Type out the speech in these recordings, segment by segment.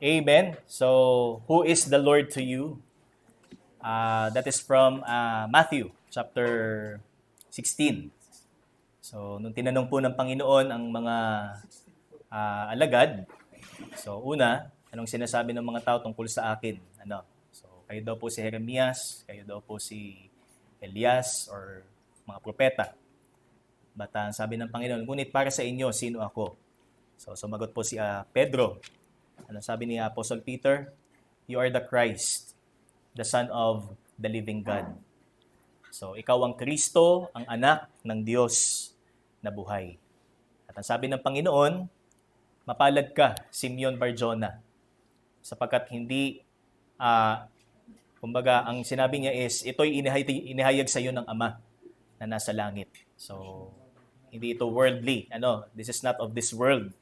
Amen. So, who is the Lord to you? That is from Matthew chapter 16. So, nung tinanong po ng Panginoon ang mga alagad, so una, anong sinasabi ng mga tao tungkol sa akin? Ano? So, kayo daw po si Jeremias, kayo daw po si Elias, or mga propeta. But sabi ng Panginoon, ngunit para sa inyo, sino ako? So, sumagot po si Pedro. Ano sabi ni Apostle Peter? You are the Christ, the Son of the living God. So, ikaw ang Kristo, ang anak ng Diyos na buhay. At ang sabi ng Panginoon, mapalad ka, Simeon Barjona, sapagkat hindi, kumbaga, ang sinabi niya is, ito'y inihayag sa iyo ng Ama na nasa langit. So, hindi ito worldly. This is not of this world.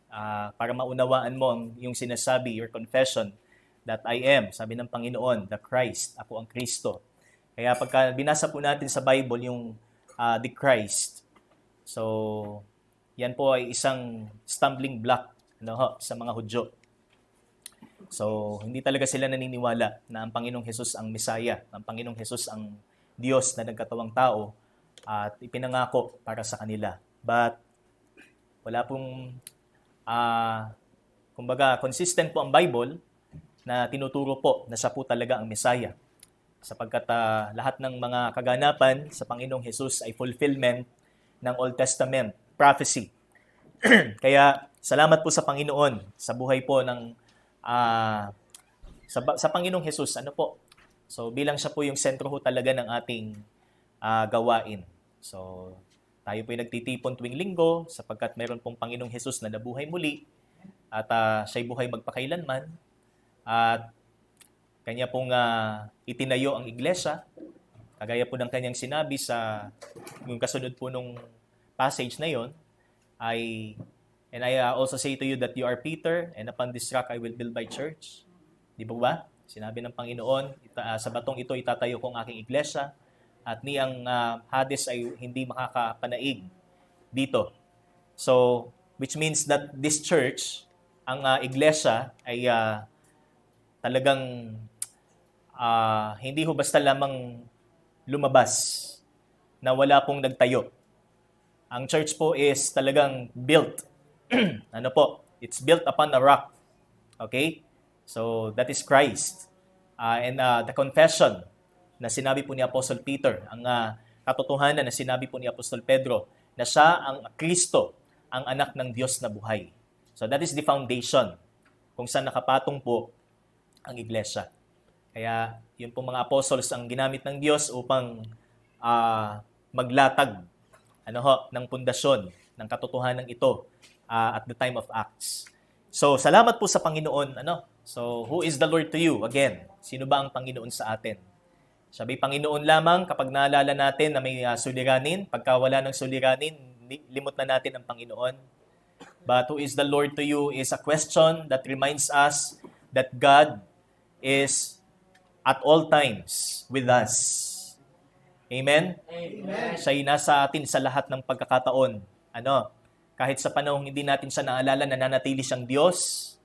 Para maunawaan mo yung sinasabi, your confession, that I am, sabi ng Panginoon, the Christ, ako ang Kristo. Kaya pagka binasa po natin sa Bible yung the Christ, so yan po ay isang stumbling block sa mga Hudyo. So hindi talaga sila naniniwala na ang Panginoong Hesus ang Mesaya, ang Panginoong Hesus ang Diyos na nagkatawang tao at ipinangako para sa kanila. But wala pong kumbaga consistent po ang Bible na tinuturo po na siya po talaga ang Mesaya. Sapagkat lahat ng mga kaganapan sa Panginoong Hesus ay fulfillment ng Old Testament prophecy. Kaya salamat po sa Panginoon sa buhay po ng sa Panginoong Hesus. So bilang siya po yung sentro ho talaga ng ating gawain. So tayo po ay nagtitipon tuwing linggo sapagkat meron pong Panginoong Hesus na nabuhay muli at siya'y buhay magpakailanman. At kanya pong itinayo ang iglesia, kagaya po ng kanyang sinabi sa yung kasunod po nung passage na yon, and I also say to you that you are Peter, and upon this rock I will build my church. Di ba? Sinabi ng Panginoon, sa batong ito itatayo ko ang aking iglesia, at niyang Hades ay hindi makakapanaig dito. So, which means that this church, ang iglesia ay talagang hindi ho basta lamang lumabas na wala pong nagtayo. Ang church po is talagang built. It's built upon a rock. Okay? So, that is Christ. And the confession na sinabi po ni Apostle Peter, ang katotohanan na sinabi po ni Apostle Pedro, na siya ang Kristo, ang anak ng Diyos na buhay. So, that is the foundation kung saan nakapatong po ang iglesia. Kaya yun po mga apostles ang ginamit ng Diyos upang maglatag ng pundasyon ng katotohanan ito at the time of Acts. So salamat po sa Panginoon. So who is the Lord to you? Again, sino ba ang Panginoon sa atin? Sabi Panginoon lamang kapag naalala natin na may suliranin. Pagka wala ng suliranin, limot na natin ang Panginoon. But who is the Lord to you is a question that reminds us that God is at all times with us. Amen? Amen. Siya'y nasa atin sa lahat ng pagkakataon. Kahit sa panahong hindi natin siya naalala, nananatili siyang Diyos.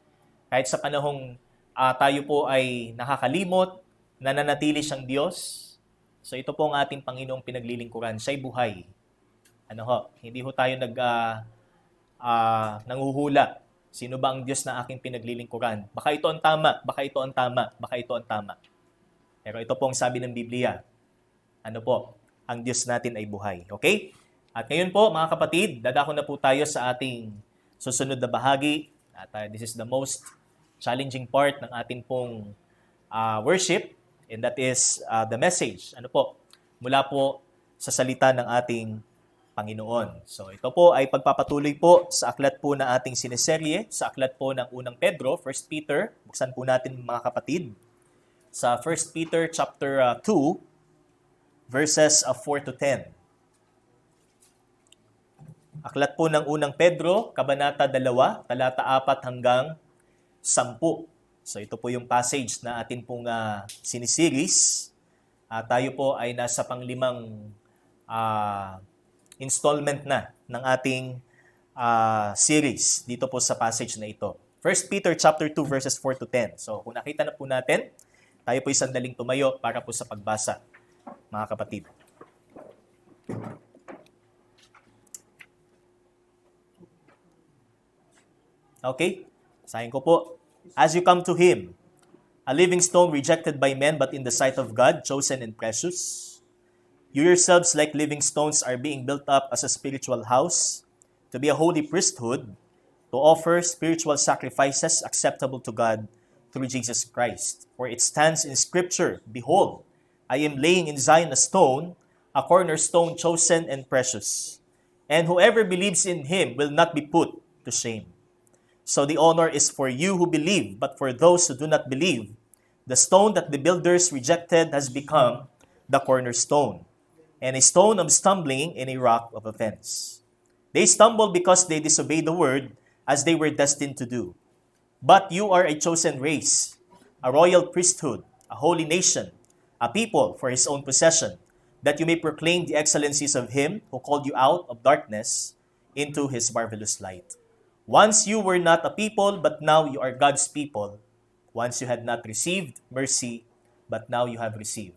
Kahit sa panahong tayo po ay nakakalimot, nananatili siyang Diyos. So ito po ang ating Panginoong pinaglilingkuran. Siya'y buhay. Hindi ho tayo nanghuhula. Sino ba ang Diyos na aking pinaglilingkuran? Baka ito ang tama, baka ito ang tama, baka ito ang tama. Pero ito po ang sabi ng Biblia. Ang Diyos natin ay buhay. Okay? At ngayon po, mga kapatid, dadako na po tayo sa ating susunod na bahagi. At this is the most challenging part ng ating pong worship. And that is the message. Mula po sa salita ng ating Panginoon. So ito po ay pagpapatuloy po sa aklat po na ating sineserye, sa aklat po ng unang Pedro, 1 Peter. Buksan po natin mga kapatid. Sa 1 Peter chapter 2, verses 4 to 10. Aklat po ng unang Pedro, kabanata 2, talata 4 hanggang 10. So ito po yung passage na atin pong sinisiris. Tayo po ay nasa panglimang installment na ng ating series dito po sa passage na ito. 1 Peter chapter 2 verses 4 to 10. So kung nakita na po natin, tayo po'y sandaling tumayo para po sa pagbasa, mga kapatid. Okay? Sayin ko po. As you come to Him, a living stone rejected by men but in the sight of God, chosen and precious. You yourselves, like living stones, are being built up as a spiritual house, to be a holy priesthood, to offer spiritual sacrifices acceptable to God through Jesus Christ. For it stands in Scripture, Behold, I am laying in Zion a stone, a cornerstone chosen and precious, and whoever believes in Him will not be put to shame. So the honor is for you who believe, but for those who do not believe, the stone that the builders rejected has become the cornerstone, and a stone of stumbling and a rock of offense. They stumble because they disobey the word, as they were destined to do. But you are a chosen race, a royal priesthood, a holy nation, a people for His own possession, that you may proclaim the excellencies of Him who called you out of darkness into His marvelous light. Once you were not a people, but now you are God's people. Once you had not received mercy, but now you have received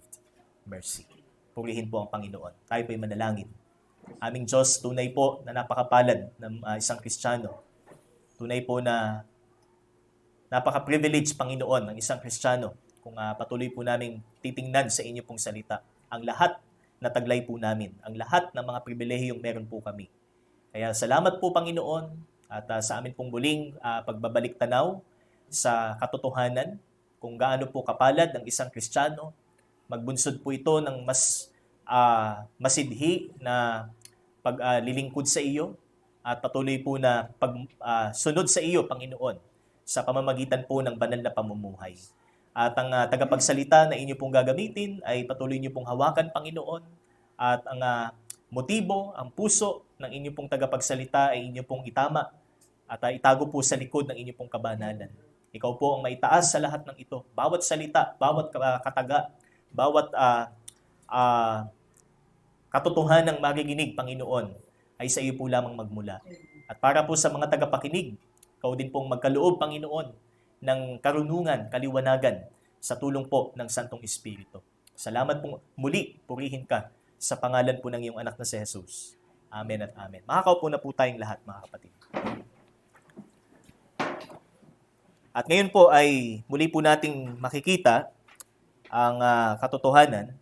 mercy. Purihin po ang Panginoon. Tayo po'y manalangin. Aming Diyos, tunay po na napakapalad ng isang Kristiyano. Tunay po na napaka-privilege, Panginoon, ng isang Kristiyano kung patuloy po namin titingnan sa inyo pong salita. Ang lahat na taglay po namin, ang lahat ng mga pribilehiyong meron po kami. Kaya salamat po, Panginoon, at sa amin pong muling pagbabalik tanaw sa katotohanan kung gaano po kapalad ng isang Kristiyano. Magbunsod po ito ng mas masidhi na paglilingkod sa iyo at patuloy po na pagsunod sa iyo, Panginoon, sa pamamagitan po ng banal na pamumuhay. At ang tagapagsalita na inyo pong gagamitin ay patuloy niyo pong hawakan, Panginoon, at ang motibo, ang puso ng inyo pong tagapagsalita ay inyo pong itama at itago po sa likod ng inyo pong kabanalan. Ikaw po ang maitaas sa lahat ng ito. Bawat salita, bawat kataga, bawat katotohanang magiginig, Panginoon, ay sa iyo po lamang magmula. At para po sa mga tagapakinig, ikaw din pong magkaloob, Panginoon, ng karunungan, kaliwanagan sa tulong po ng Santong Espiritu. Salamat po muli, purihin ka sa pangalan po ng iyong anak na si Jesus. Amen at amen. Makakaupo na po tayong lahat, mga kapatid. At ngayon po ay muli po nating makikita ang katotohanan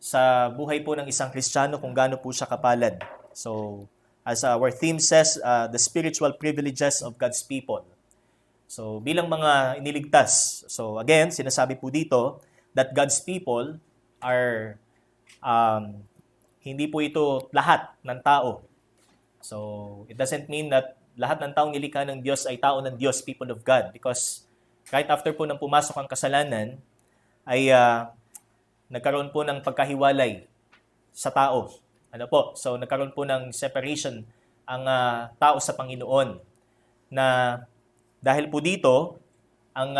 sa buhay po ng isang Kristiyano kung gaano po siya kapalad. So, as our theme says, the spiritual privileges of God's people. So, bilang mga iniligtas. So, again, sinasabi po dito that God's people are, hindi po ito lahat ng tao. So, it doesn't mean that lahat ng taong nilikha ng Diyos ay tao ng Diyos, people of God. Because right after po nang pumasok ang kasalanan, ay nagkaroon po ng pagkahiwalay sa tao. Ano po? So, nagkaroon po ng separation ang tao sa Panginoon. Na dahil po dito, ang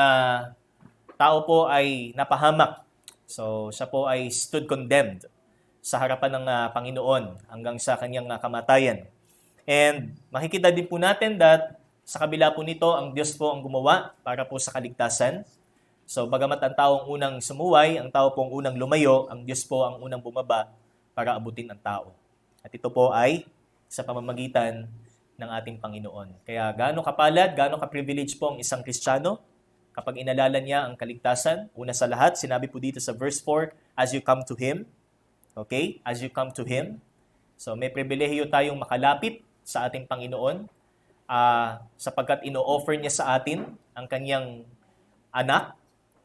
tao po ay napahamak. So, siya po ay stood condemned sa harapan ng Panginoon hanggang sa kanyang kamatayan. And makikita din po natin that sa kabila po nito, ang Diyos po ang gumawa para po sa kaligtasan. So, bagamat ang taong unang sumuway, ang tao pong unang lumayo, ang Diyos po ang unang bumaba para abutin ang tao. At ito po ay sa pamamagitan ng ating Panginoon. Kaya gaano kapalad, gaano ka-privilege po ang isang Kristiyano kapag inalala niya ang kaligtasan. Una sa lahat, sinabi po dito sa verse 4, as you come to Him. Okay? As you come to Him. So, may pribilehiyo tayong makalapit sa ating Panginoon sapagkat ino-offer niya sa atin ang kanyang anak.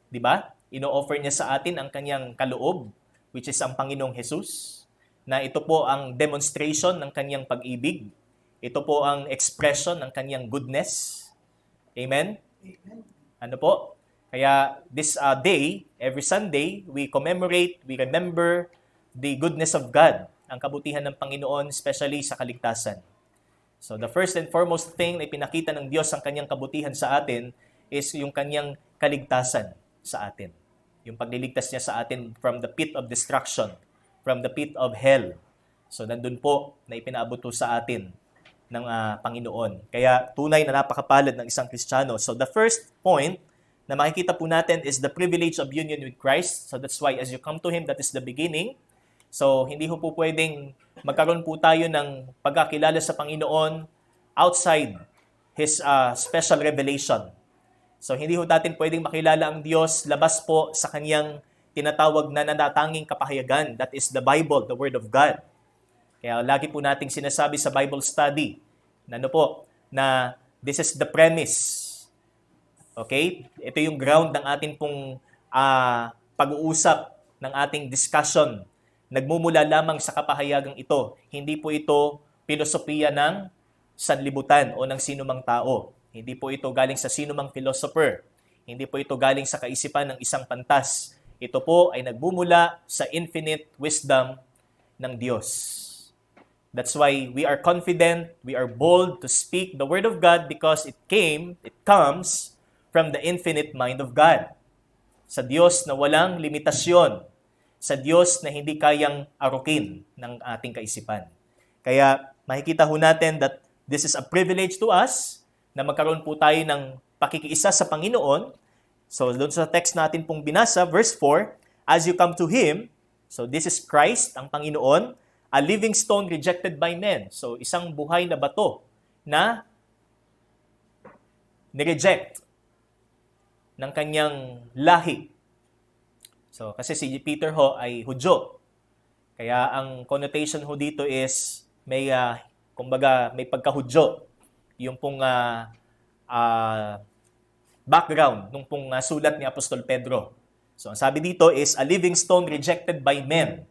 Diba? Ino-offer niya sa atin ang kanyang kaloob, which is ang Panginoong Jesus, na ito po ang demonstration ng kanyang pag-ibig. Ito po ang expression ng kanyang goodness. Amen? Amen. Ano po? Kaya this day, every Sunday, we commemorate, we remember the goodness of God, ang kabutihan ng Panginoon, especially sa kaligtasan. So the first and foremost thing na ipinakita ng Diyos ang kanyang kabutihan sa atin is yung kanyang kaligtasan sa atin. Yung pagliligtas niya sa atin from the pit of destruction, from the pit of hell. So nandun po na ipinaabot sa atin Panginoon. Kaya tunay na napakapalad ng isang Kristiyano. So the first point na makikita po natin is the privilege of union with Christ. So that's why as you come to Him, that is the beginning. So hindi po pwedeng magkaroon po tayo ng pagkakilala sa Panginoon outside His special revelation. So hindi po natin pwedeng makilala ang Diyos labas po sa Kanyang tinatawag na natatanging kapahayagan. That is the Bible, the Word of God. Kaya lagi po nating sinasabi sa Bible study na this is the premise. Okay? Ito yung ground ng ating pong pag-uusap, ng ating discussion. Nagmumula lamang sa kapahayagang ito. Hindi po ito filosofiya ng sanlibutan o ng sinumang tao. Hindi po ito galing sa sinumang philosopher. Hindi po ito galing sa kaisipan ng isang pantas. Ito po ay nagmumula sa infinite wisdom ng Diyos. That's why we are confident, we are bold to speak the Word of God because it comes from the infinite mind of God. Sa Diyos na walang limitasyon. Sa Diyos na hindi kayang arukin ng ating kaisipan. Kaya makikita ho natin that this is a privilege to us na magkaroon po tayo ng pakikiisa sa Panginoon. So doon sa text natin pong binasa, verse 4, as you come to Him, so this is Christ, ang Panginoon, a living stone rejected by men. So, isang buhay na bato na nireject ng kanyang lahi. So, kasi si Peter ho ay Hudyo. Kaya ang connotation ho dito is may pagka-Hudyo. Yung pong background nung pong sulat ni Apostol Pedro. So, ang sabi dito is a living stone rejected by men.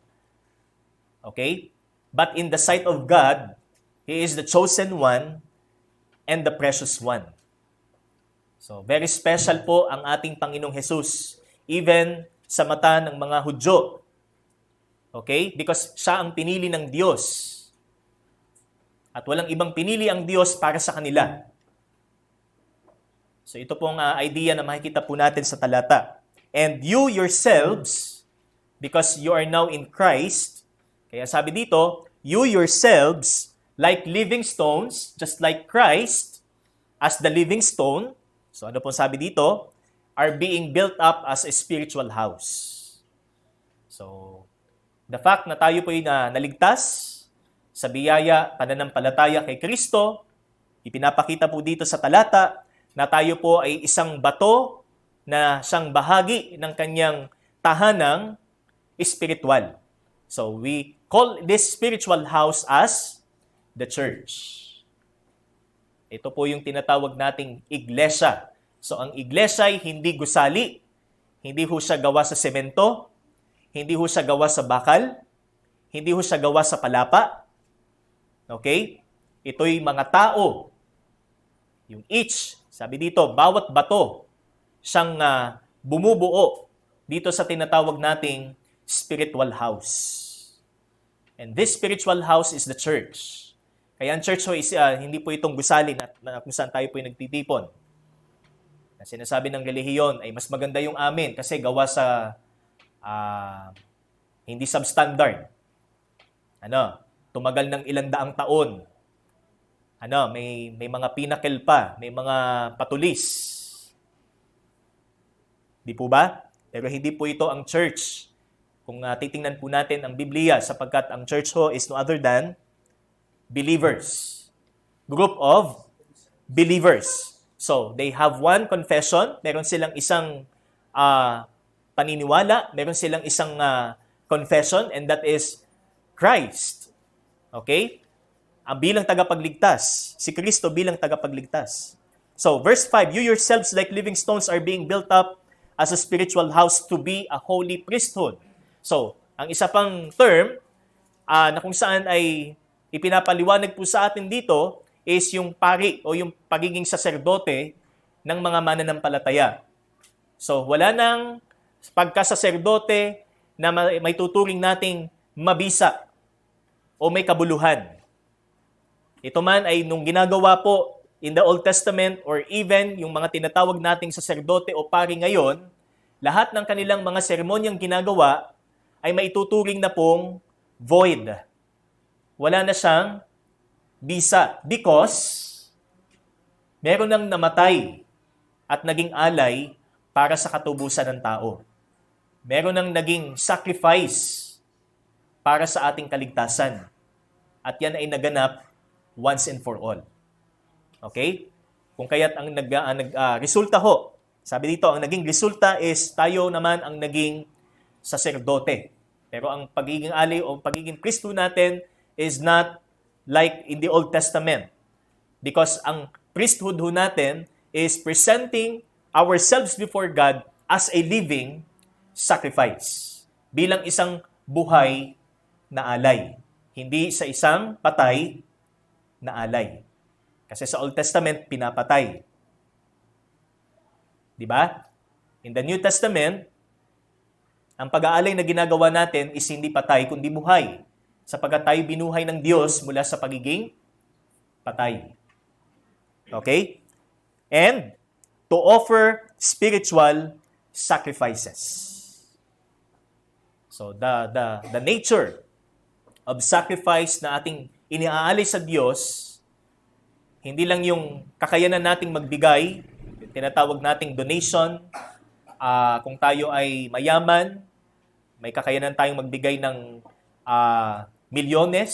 Okay? But in the sight of God, He is the chosen one and the precious one. So, very special po ang ating Panginoong Jesus, even sa mata ng mga Hudyo. Okay? Because siya ang pinili ng Diyos. At walang ibang pinili ang Diyos para sa kanila. So, ito pong idea na makikita po natin sa talata. And you yourselves, because you are now in Christ, kaya sabi dito, you yourselves, like living stones, just like Christ, as the living stone, so ano pong sabi dito, are being built up as a spiritual house. So, the fact na tayo po ay naligtas sa biyaya, pananampalataya kay Kristo, ipinapakita po dito sa talata na tayo po ay isang bato na siyang bahagi ng kanyang tahanang espiritual. So, we call this spiritual house as the church. Ito po yung tinatawag nating iglesia. So, ang iglesia ay hindi gusali. Hindi ho siya gawa sa semento. Hindi ho siya gawa sa bakal. Hindi ho siya gawa sa palapa. Okay? Ito'y mga tao. Yung each, sabi dito, bawat bato siyang bumubuo dito sa tinatawag nating spiritual house. And this spiritual house is the church. Kaya ang church ho is hindi po itong gusali na kung saan tayo po yung nagtitipon. Na sinasabi ng relihiyon ay mas maganda yung amin kasi gawa sa hindi substandard. Tumagal ng ilang daang taon. May mga pinnacle pa, may mga patulis. Di po ba? Pero hindi po ito ang church. Kung titingnan po natin ang Biblia, sapagkat ang church ho is no other than believers. Group of believers. So, they have one confession. Meron silang isang paniniwala. Meron silang isang confession, and that is Christ. Okay? Bilang tagapagligtas. Si Kristo bilang tagapagligtas. So, verse 5, you yourselves like living stones are being built up as a spiritual house to be a holy priesthood. So, ang isa pang term na kung saan ay ipinapaliwanag po sa atin dito is yung pari o yung pagiging saserdote ng mga mananampalataya. So, wala nang pagkasaserdote na may tuturing nating mabisa o may kabuluhan. Ito man ay nung ginagawa po in the Old Testament or even yung mga tinatawag nating saserdote o pari ngayon, lahat ng kanilang mga seremonyang ginagawa ay maituturing na pong void. Wala na siyang bisa because meron nang namatay at naging alay para sa katubusan ng tao. Meron nang naging sacrifice para sa ating kaligtasan. At yan ay naganap once and for all. Okay? Kung kaya't ang resulta ho, sabi dito, ang naging resulta is tayo naman ang naging saserdote. Pero ang pagiging alay o pagiging Kristo natin is not like in the Old Testament. Because ang priesthood ho natin is presenting ourselves before God as a living sacrifice. Bilang isang buhay na alay. Hindi sa isang patay na alay. Kasi sa Old Testament, pinapatay. Di ba? In the New Testament, ang pag-aalay na ginagawa natin is hindi patay, kundi buhay. Sapagkat tayo binuhay ng Diyos mula sa pagiging patay. Okay? And to offer spiritual sacrifices. So the nature of sacrifice na ating iniaalay sa Diyos, hindi lang yung kakayanan nating magbigay, tinatawag nating donation, kung tayo ay mayaman, may kakayanan tayong magbigay ng milyones,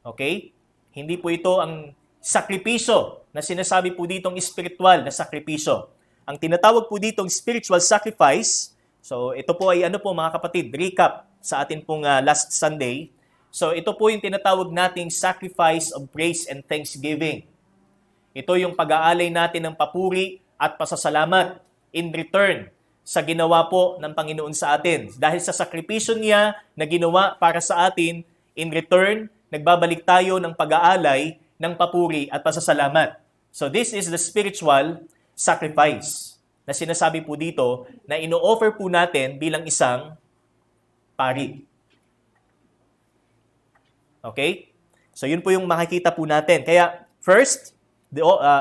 okay? Hindi po ito ang sakripisyo na sinasabi po ditong spiritual na sakripisyo. Ang tinatawag po ditong spiritual sacrifice, so ito po ay mga kapatid, recap sa atin pong last Sunday. So ito po yung tinatawag nating sacrifice of praise and thanksgiving. Ito yung pag-aalay natin ng papuri at pasasalamat in return sa ginawa po ng Panginoon sa atin. Dahil sa sakripisyo niya na ginawa para sa atin, in return, nagbabalik tayo ng pag-aalay ng papuri at pasasalamat. So this is the spiritual sacrifice na sinasabi po dito na ino-offer po natin bilang isang pari. Okay? So yun po yung makikita po natin. Kaya first,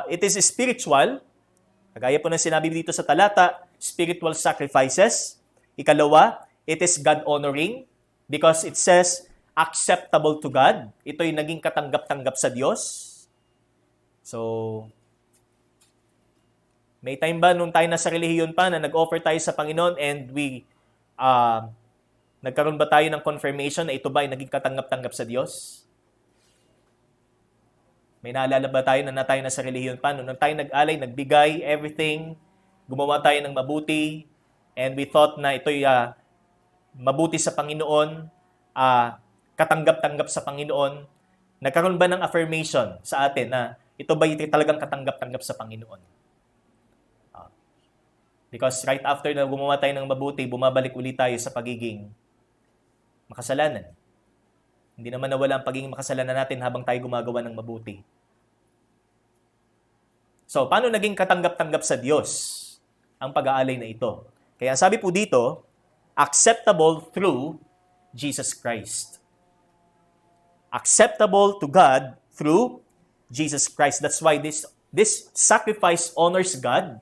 it is spiritual. Kagaya po ng sinabi dito sa talata, spiritual sacrifices. Ikalawa, it is God-honoring because it says acceptable to God. Ito yung naging katanggap-tanggap sa Diyos. So, may time ba nung tayo nasa relihiyon pa na nag-offer tayo sa Panginoon and nagkaroon ba tayo ng confirmation na ito ba ay naging katanggap-tanggap sa Diyos? May naalala ba tayo na tayo nasa relihiyon pa? Nung tayo nag-alay, nagbigay, everything, gumawa tayo ng mabuti, and we thought na ito'y mabuti sa Panginoon, katanggap-tanggap sa Panginoon. Nagkaroon ba ng affirmation sa atin na ito ba ito talagang katanggap-tanggap sa Panginoon? Because right after na gumawa tayo ng mabuti, bumabalik ulit tayo sa pagiging makasalanan. Hindi naman nawala ang pagiging makasalanan natin habang tayo gumagawa ng mabuti. So, paano naging katanggap-tanggap sa Diyos ang pag-aalay na ito? Kaya sabi po dito, acceptable through Jesus Christ. Acceptable to God through Jesus Christ. That's why this sacrifice honors God.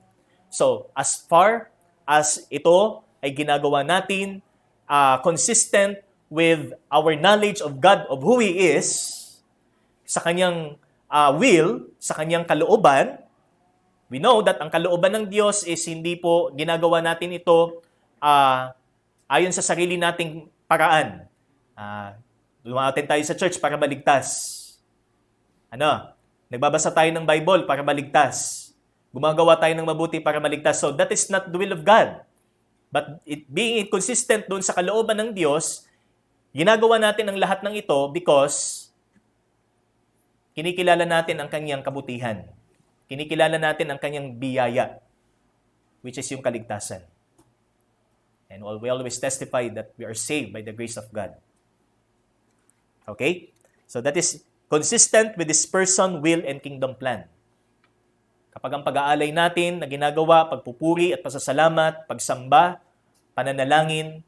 So, as far as ito ay ginagawa natin, consistent with our knowledge of God, of who He is, sa Kanyang will, sa Kanyang kalooban, we know that ang kalooban ng Diyos is hindi po ginagawa natin ito ayon sa sarili nating paraan. Lumaten tayo sa church para maligtas. Nagbabasa tayo ng Bible para maligtas. Gumagawa tayo ng mabuti para maligtas. So that is not the will of God. But being inconsistent doon sa kalooban ng Diyos, ginagawa natin ang lahat ng ito because kinikilala natin ang Kanyang kabutihan. Kinikilala natin ang Kanyang biyaya, which is yung kaligtasan. And we always testify that we are saved by the grace of God. Okay? So that is consistent with His person, will, and kingdom plan. Kapag ang pag-aalay natin na ginagawa, pagpupuri at pasasalamat, pagsamba, pananalangin,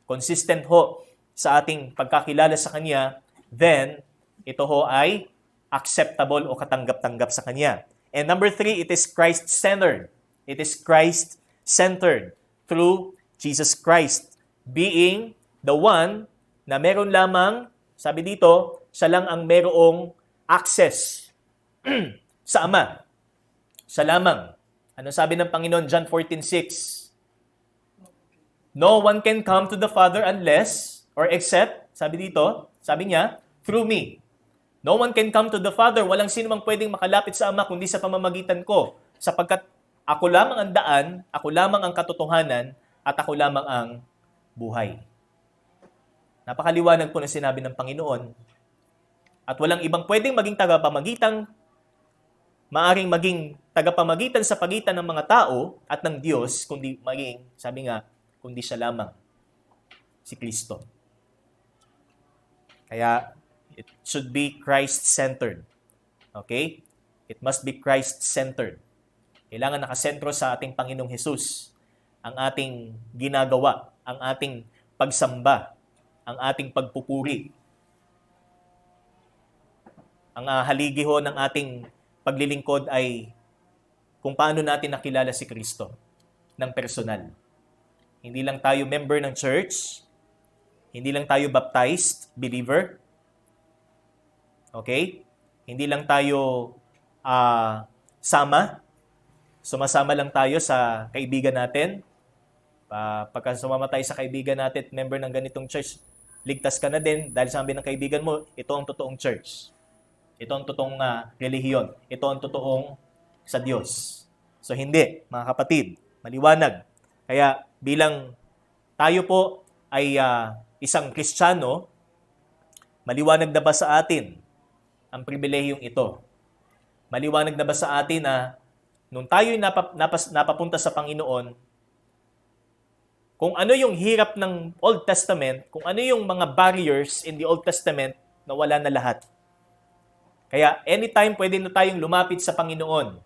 consistent ho sa ating pagkakilala sa Kanya, then ito ho ay acceptable o katanggap-tanggap sa Kanya. And number 3, it is Christ-centered. It is Christ-centered through Jesus Christ being the one na meron lamang, sabi dito, siya lang ang merong access sa Ama. Siya lamang. Ano sabi ng Panginoon, John 14:6? No one can come to the Father unless, or except, sabi niya, through me. No one can come to the Father, walang sino mang pwedeng makalapit sa Ama kundi sa pamamagitan ko, sapagkat ako lamang ang daan, ako lamang ang katotohanan, at ako lamang ang buhay. Napakaliwanag po na sinabi ng Panginoon, at walang ibang pwedeng maging tagapamagitan, maaring maging tagapamagitan sa pagitan ng mga tao at ng Diyos, kundi maging, sabi nga, kundi siya lamang, si Kristo. Kaya, it should be Christ-centered. Okay? It must be Christ-centered. Kailangan nakasentro sa ating Panginoong Hesus ang ating ginagawa, ang ating pagsamba, ang ating pagpupuri. Ang haligi ho ng ating paglilingkod ay kung paano natin nakilala si Kristo ng personal. Hindi lang tayo member ng church, hindi lang tayo baptized believer, okay? Hindi lang tayo sumasama lang tayo sa kaibigan natin. Pagka sumama tayo sa kaibigan natin, member ng ganitong church, ligtas ka na din dahil sabi ng kaibigan mo, ito ang totoong church. Ito ang totoong relihiyon. Ito ang totoong sa Diyos. So hindi, mga kapatid, maliwanag. Kaya bilang tayo po ay isang Kristiyano, maliwanag na ba sa atin ang pribilehiyong ito? Maliwanag na ba sa atin na nung tayo'y napapunta sa Panginoon, kung ano yung hirap ng Old Testament, kung ano yung mga barriers in the Old Testament, nawala na lahat. Kaya anytime pwede na tayong lumapit sa Panginoon.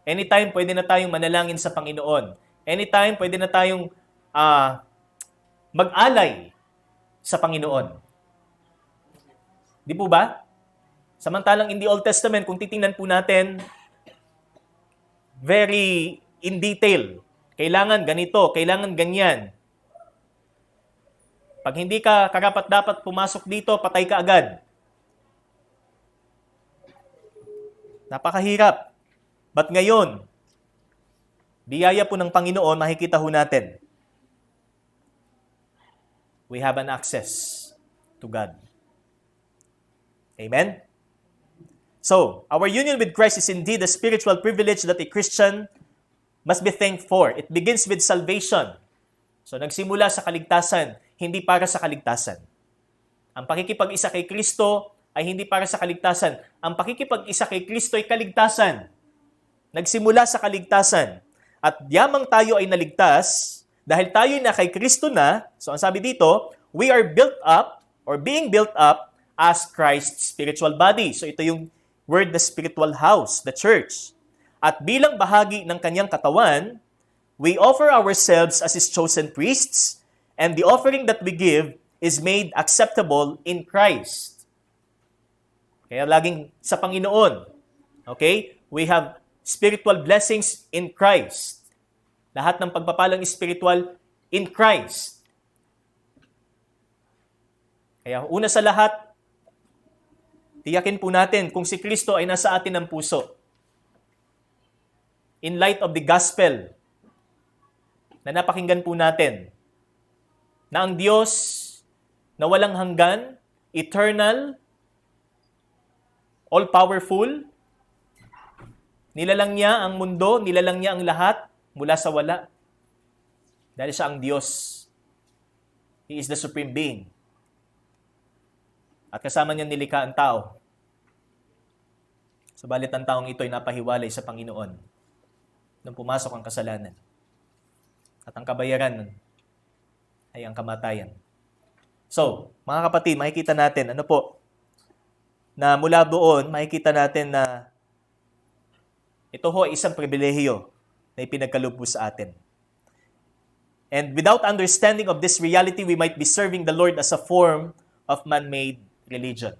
Anytime pwede na tayong manalangin sa Panginoon. Anytime pwede na tayong mag-alay sa Panginoon. Di po ba? Samantalang in the Old Testament, kung titingnan po natin, very in detail. Kailangan ganito, kailangan ganyan. Pag hindi ka karapat-dapat pumasok dito, patay ka agad. Napakahirap. But ngayon, biyaya po ng Panginoon, makikita ho natin. We have an access to God. Amen? So, our union with Christ is indeed a spiritual privilege that a Christian must be thankful for. It begins with salvation. So, nagsimula sa kaligtasan, hindi para sa kaligtasan. Ang pakikipag-isa kay Kristo ay hindi para sa kaligtasan. Ang pakikipag-isa kay Kristo ay kaligtasan. Nagsimula sa kaligtasan. At yamang tayo ay naligtas, dahil tayo na kay Kristo na, so ang sabi dito, we are built up, or being built up, as Christ's spiritual body. So ito yung word na spiritual house, the church. At bilang bahagi ng kanyang katawan, we offer ourselves as His chosen priests, and the offering that we give is made acceptable in Christ. Kaya laging sa Panginoon. Okay? We have spiritual blessings in Christ. Lahat ng pagpapalang spiritual in Christ. Kaya una sa lahat, tiyakin po natin kung si Kristo ay nasa atin ng puso. In light of the gospel na napakinggan po natin, na ang Diyos na walang hanggan, eternal, all-powerful, nilalang niya ang mundo, nilalang niya ang lahat mula sa wala. Dahil siya ang Diyos. He is the supreme being. At kasama niya nilikha ang tao. Subalit ang taong ito ay napahiwalay sa Panginoon nung pumasok ang kasalanan. At ang kabayaran ay ang kamatayan. So, mga kapatid, makikita natin, na mula doon, makikita natin na ito ho ay isang pribilehiyo na ipinagkaloob po sa atin. And without understanding of this reality, we might be serving the Lord as a form of man-made religion.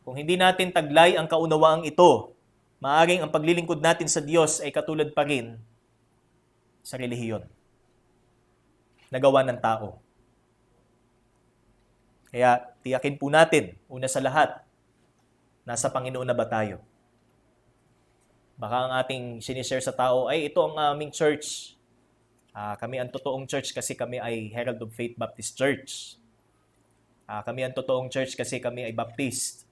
Kung hindi natin taglay ang kaunawaang ito, maaaring ang paglilingkod natin sa Diyos ay katulad pa rin sa relihiyon na gawa ng tao. Kaya tiyakin po natin, una sa lahat, nasa Panginoon na ba tayo? Baka ang ating sinishare sa tao, ay ito ang aming church. Kami ang totoong church kasi kami ay Herald of Faith Baptist Church. Kami ang totoong church kasi kami ay Baptist.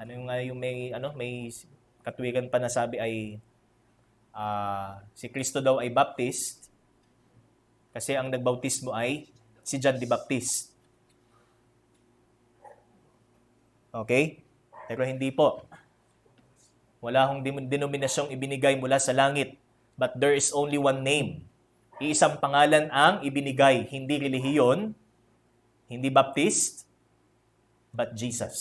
May katwiran pa na sabi ay si Kristo daw ay Baptist kasi ang nagbautismo ay si John the Baptist. Okay? Pero hindi po. Wala akong denominasyong ibinigay mula sa langit, but there is only one name. Iisang pangalan ang ibinigay, hindi relihiyon, hindi Baptist, but Jesus.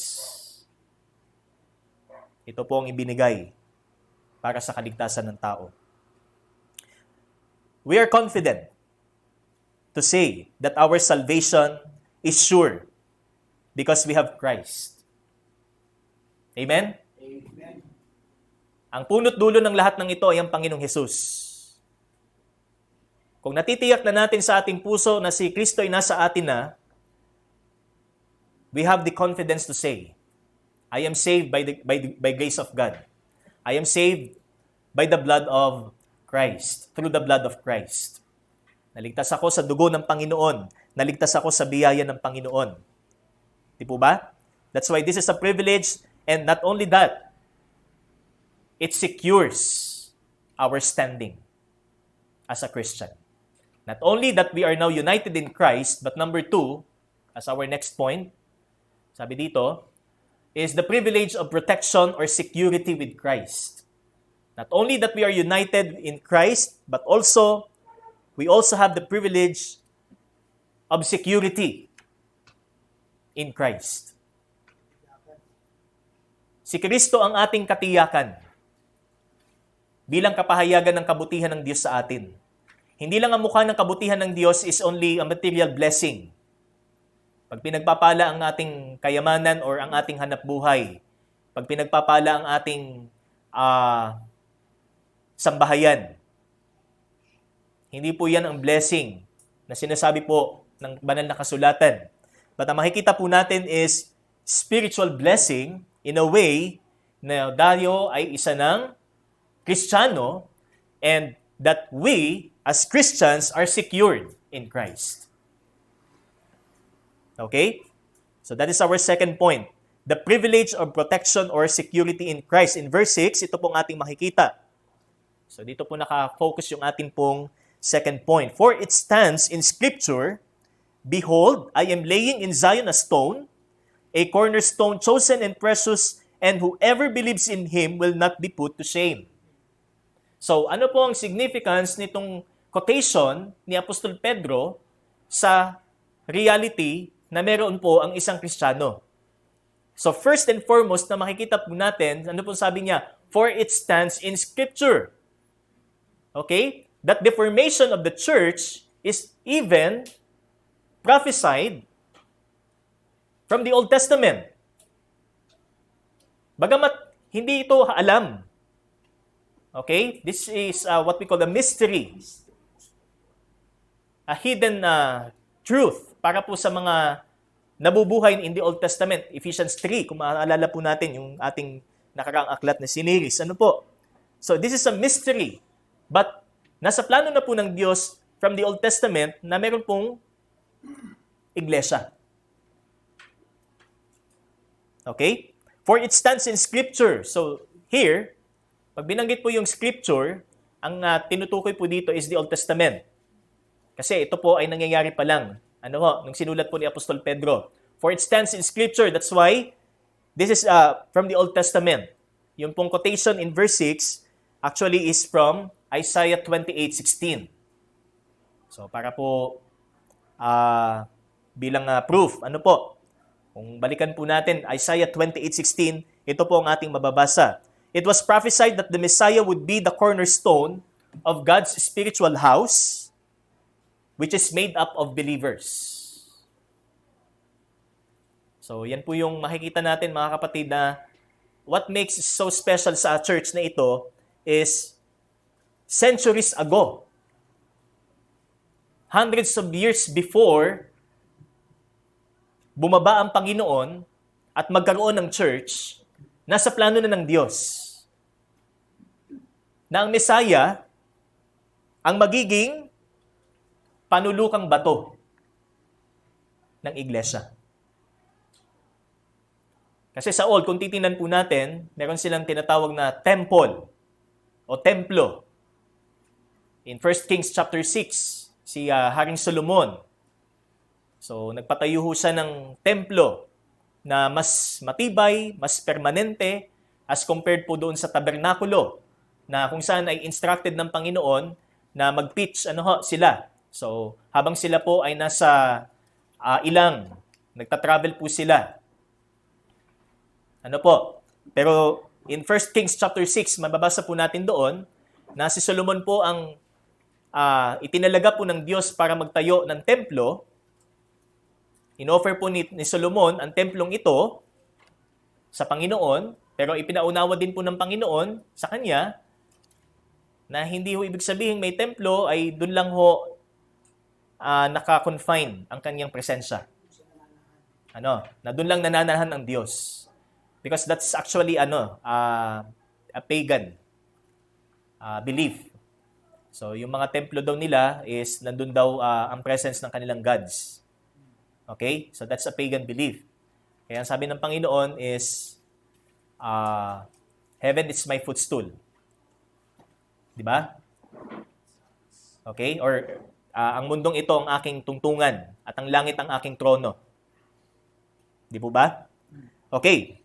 Ito po ang ibinigay para sa kaligtasan ng tao. We are confident to say that our salvation is sure because we have Christ. Amen? Amen. Ang punot dulo ng lahat ng ito ay ang Panginoong Hesus. Kung natitiyak na natin sa ating puso na si Kristo ay nasa atin na, we have the confidence to say, I am saved by grace of God. I am saved by the blood of Christ, through the blood of Christ. Naligtas ako sa dugo ng Panginoon. Naligtas ako sa biyaya ng Panginoon. Di po ba? That's why this is a privilege, and not only that, it secures our standing as a Christian. Not only that we are now united in Christ, but number 2, as our next point, sabi dito, is the privilege of protection or security with Christ. Not only that we are united in Christ, but we also have the privilege of security in Christ. Si Kristo ang ating katiyakan bilang kapahayagan ng kabutihan ng Diyos sa atin. Hindi lang ang mukha ng kabutihan ng Diyos is only a material blessing. Pag pinagpapala ang ating kayamanan or ang ating hanapbuhay, pag pinagpapala ang ating sambahayan, hindi po yan ang blessing na sinasabi po ng banal na kasulatan. But ang makikita po natin is spiritual blessing in a way na tayo ay isa ng Kristiyano and that we as Christians are secured in Christ. Okay? So that is our second point. The privilege of protection or security in Christ. In verse 6, ito pong ating makikita. So dito po naka-focus yung ating pong second point. For it stands in Scripture, Behold, I am laying in Zion a stone, a cornerstone chosen and precious, and whoever believes in Him will not be put to shame. So ano po ang significance nitong quotation ni Apostol Pedro sa reality na meron po ang isang Kristiyano? So first and foremost na makikita po natin, ano po sabi niya? For it stands in Scripture. Okay? That the formation of the church is even prophesied from the Old Testament. Bagamat hindi ito alam. Okay? This is what we call a mystery. A hidden truth para po sa mga nabubuhay in the Old Testament. Ephesians 3, kung maaalala po natin yung ating nakaraang aklat na siniris. Ano po? So this is a mystery. But nasa plano na po ng Diyos from the Old Testament na meron pong iglesia. Okay? For it stands in Scripture. So here, pag binanggit po yung Scripture, ang tinutukoy po dito is the Old Testament. Kasi ito po ay nangyayari pa lang. Ano ho? Nung sinulat po ni Apostol Pedro. For it stands in Scripture. That's why this is from the Old Testament. Yung pong quotation in verse 6 actually is from Isaiah 28:16. So para po bilang proof, ano po? Kung balikan po natin Isaiah 28:16, ito po ang ating mababasa. It was prophesied that the Messiah would be the cornerstone of God's spiritual house, which is made up of believers. So, yan po yung makikita natin mga kapatid na what makes it so special sa church na ito is centuries ago, hundreds of years before bumaba ang Panginoon at magkaroon ng church, nasa plano na ng Diyos na ang Messiah ang magiging panulukang bato ng iglesia. Kasi sa old, kung titingnan po natin, meron silang tinatawag na temple o templo. In 1 Kings chapter 6, si Haring Solomon, so nagpatayo ho siya ng templo na mas matibay, mas permanente as compared po doon sa tabernakulo na kung saan ay instructed ng Panginoon na mag-pitch sila. So habang sila po ay nasa ilang, nagta-travel po sila. Pero in 1 Kings chapter 6, mababasa po natin doon na si Solomon po ang itinalaga po ng Diyos para magtayo ng templo. In-offer po ni Solomon ang templong ito sa Panginoon, pero ipinaunawa din po ng Panginoon sa kanya na hindi ho ibig sabihin may templo ay doon lang ho naka-confine ang kanyang presensya. Na doon lang nananahan ang Diyos. Because that's actually a pagan belief. So yung mga templo daw nila is nandun daw ang presence ng kanilang gods. Okay? So that's a pagan belief. Kaya ang sabi ng Panginoon is heaven is my footstool. Di ba? Okay? Or ang mundong ito ang aking tungtungan at ang langit ang aking trono. Di po ba? Okay.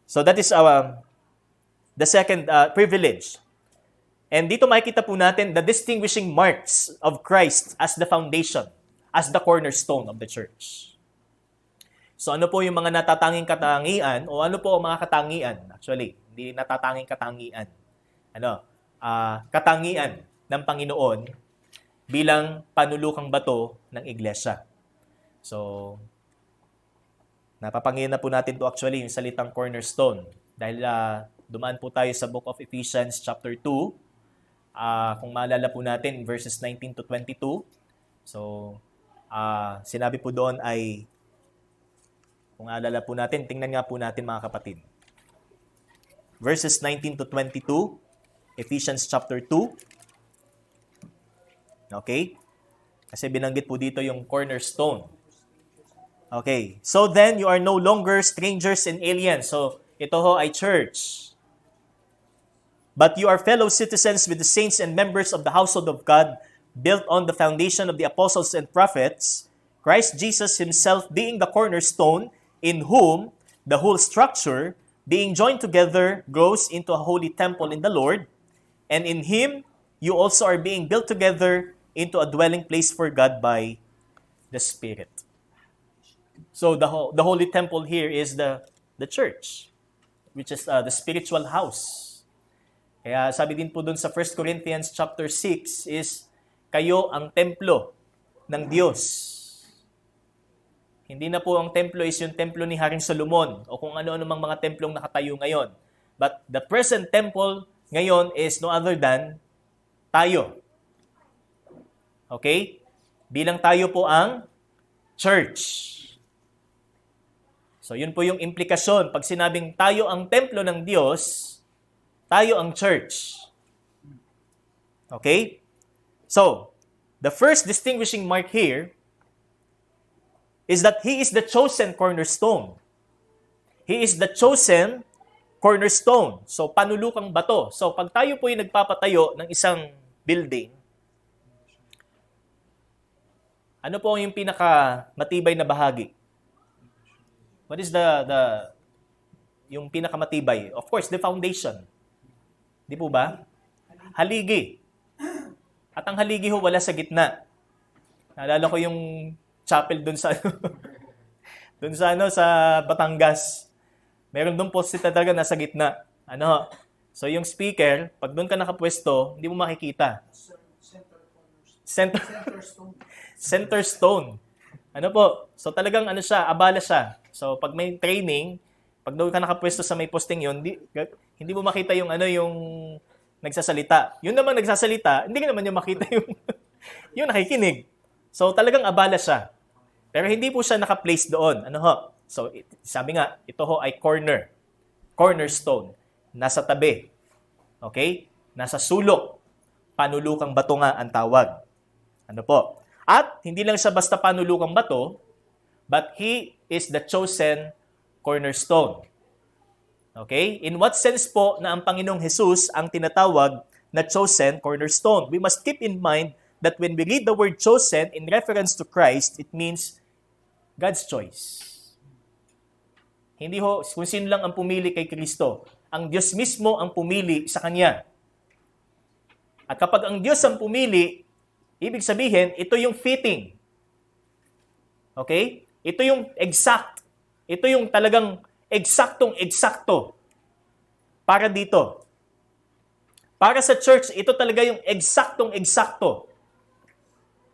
So that is the second privilege. And dito makikita po natin the distinguishing marks of Christ as the foundation, as the cornerstone of the church. So ano po yung mga natatanging katangian o ano po ang mga katangian? Actually, hindi natatanging katangian. Katangian ng Panginoon bilang panulukang bato ng iglesia. So, napapangin na po natin to actually yung salitang cornerstone. Dahil dumaan po tayo sa book of Ephesians chapter 2. Kung maalala po natin, verses 19 to 22. So, sinabi po doon ay, kung maalala po natin, tingnan nga po natin mga kapatid. Verses 19 to 22, Ephesians chapter 2. Okay? Kasi binanggit po dito yung cornerstone. Okay. So then, you are no longer strangers and aliens. So, ito ho ay church. But you are fellow citizens with the saints and members of the household of God, built on the foundation of the apostles and prophets, Christ Jesus himself being the cornerstone, in whom the whole structure, being joined together, grows into a holy temple in the Lord, and in him you also are being built together into a dwelling place for God by the Spirit. So the holy temple here is the church, which is the spiritual house. Kaya sabi din po dun sa 1 Corinthians chapter 6 is, kayo ang templo ng Diyos. Hindi na po ang templo is yung templo ni Haring Solomon o kung ano-ano mang mga templong nakatayo ngayon. But the present temple ngayon is no other than tayo. Okay? Bilang tayo po ang church. So, yun po yung implikasyon. Pag sinabing tayo ang templo ng Diyos, tayo ang church. Okay? So, the first distinguishing mark here is that He is the chosen cornerstone. He is the chosen cornerstone. So, panulukang bato. So, pag tayo po yung nagpapatayo ng isang building, ano po yung pinakamatibay na bahagi? What is yung pinakamatibay? Of course, the foundation. Di po ba? Haligi. At ang haligi ho, wala sa gitna. Naalala ko yung chapel dun sa sa Batangas. Meron doon poste talaga nasa gitna. So yung speaker, pag doon ka nakapwesto, hindi mo makikita. Center stone. So talagang abala siya. So pag may training, pag doon ka nakapwesto sa may posting yun, hindi mo makita yung yung nagsasalita. Yun naman nagsasalita, hindi ka naman yung makita yung nakikinig. So talagang abala siya. Pero hindi po siya naka-place doon. Ano ho? So sabi nga, ito ho ay cornerstone. Nasa tabi. Okay? Nasa sulok. Panulukang bato nga ang tawag. Ano po? At hindi lang siya basta panulukang bato, but he is the chosen cornerstone. Okay? In what sense po na ang Panginoong Jesus ang tinatawag na chosen cornerstone? We must keep in mind that when we read the word chosen in reference to Christ, it means God's choice. Hindi ho kung sino lang ang pumili kay Kristo. Ang Diyos mismo ang pumili sa Kanya. At kapag ang Diyos ang pumili, ibig sabihin, ito yung fitting. Okay? Ito yung exact. Ito yung talagang eksaktong-eksakto para dito. Para sa church, ito talaga yung eksaktong-eksakto.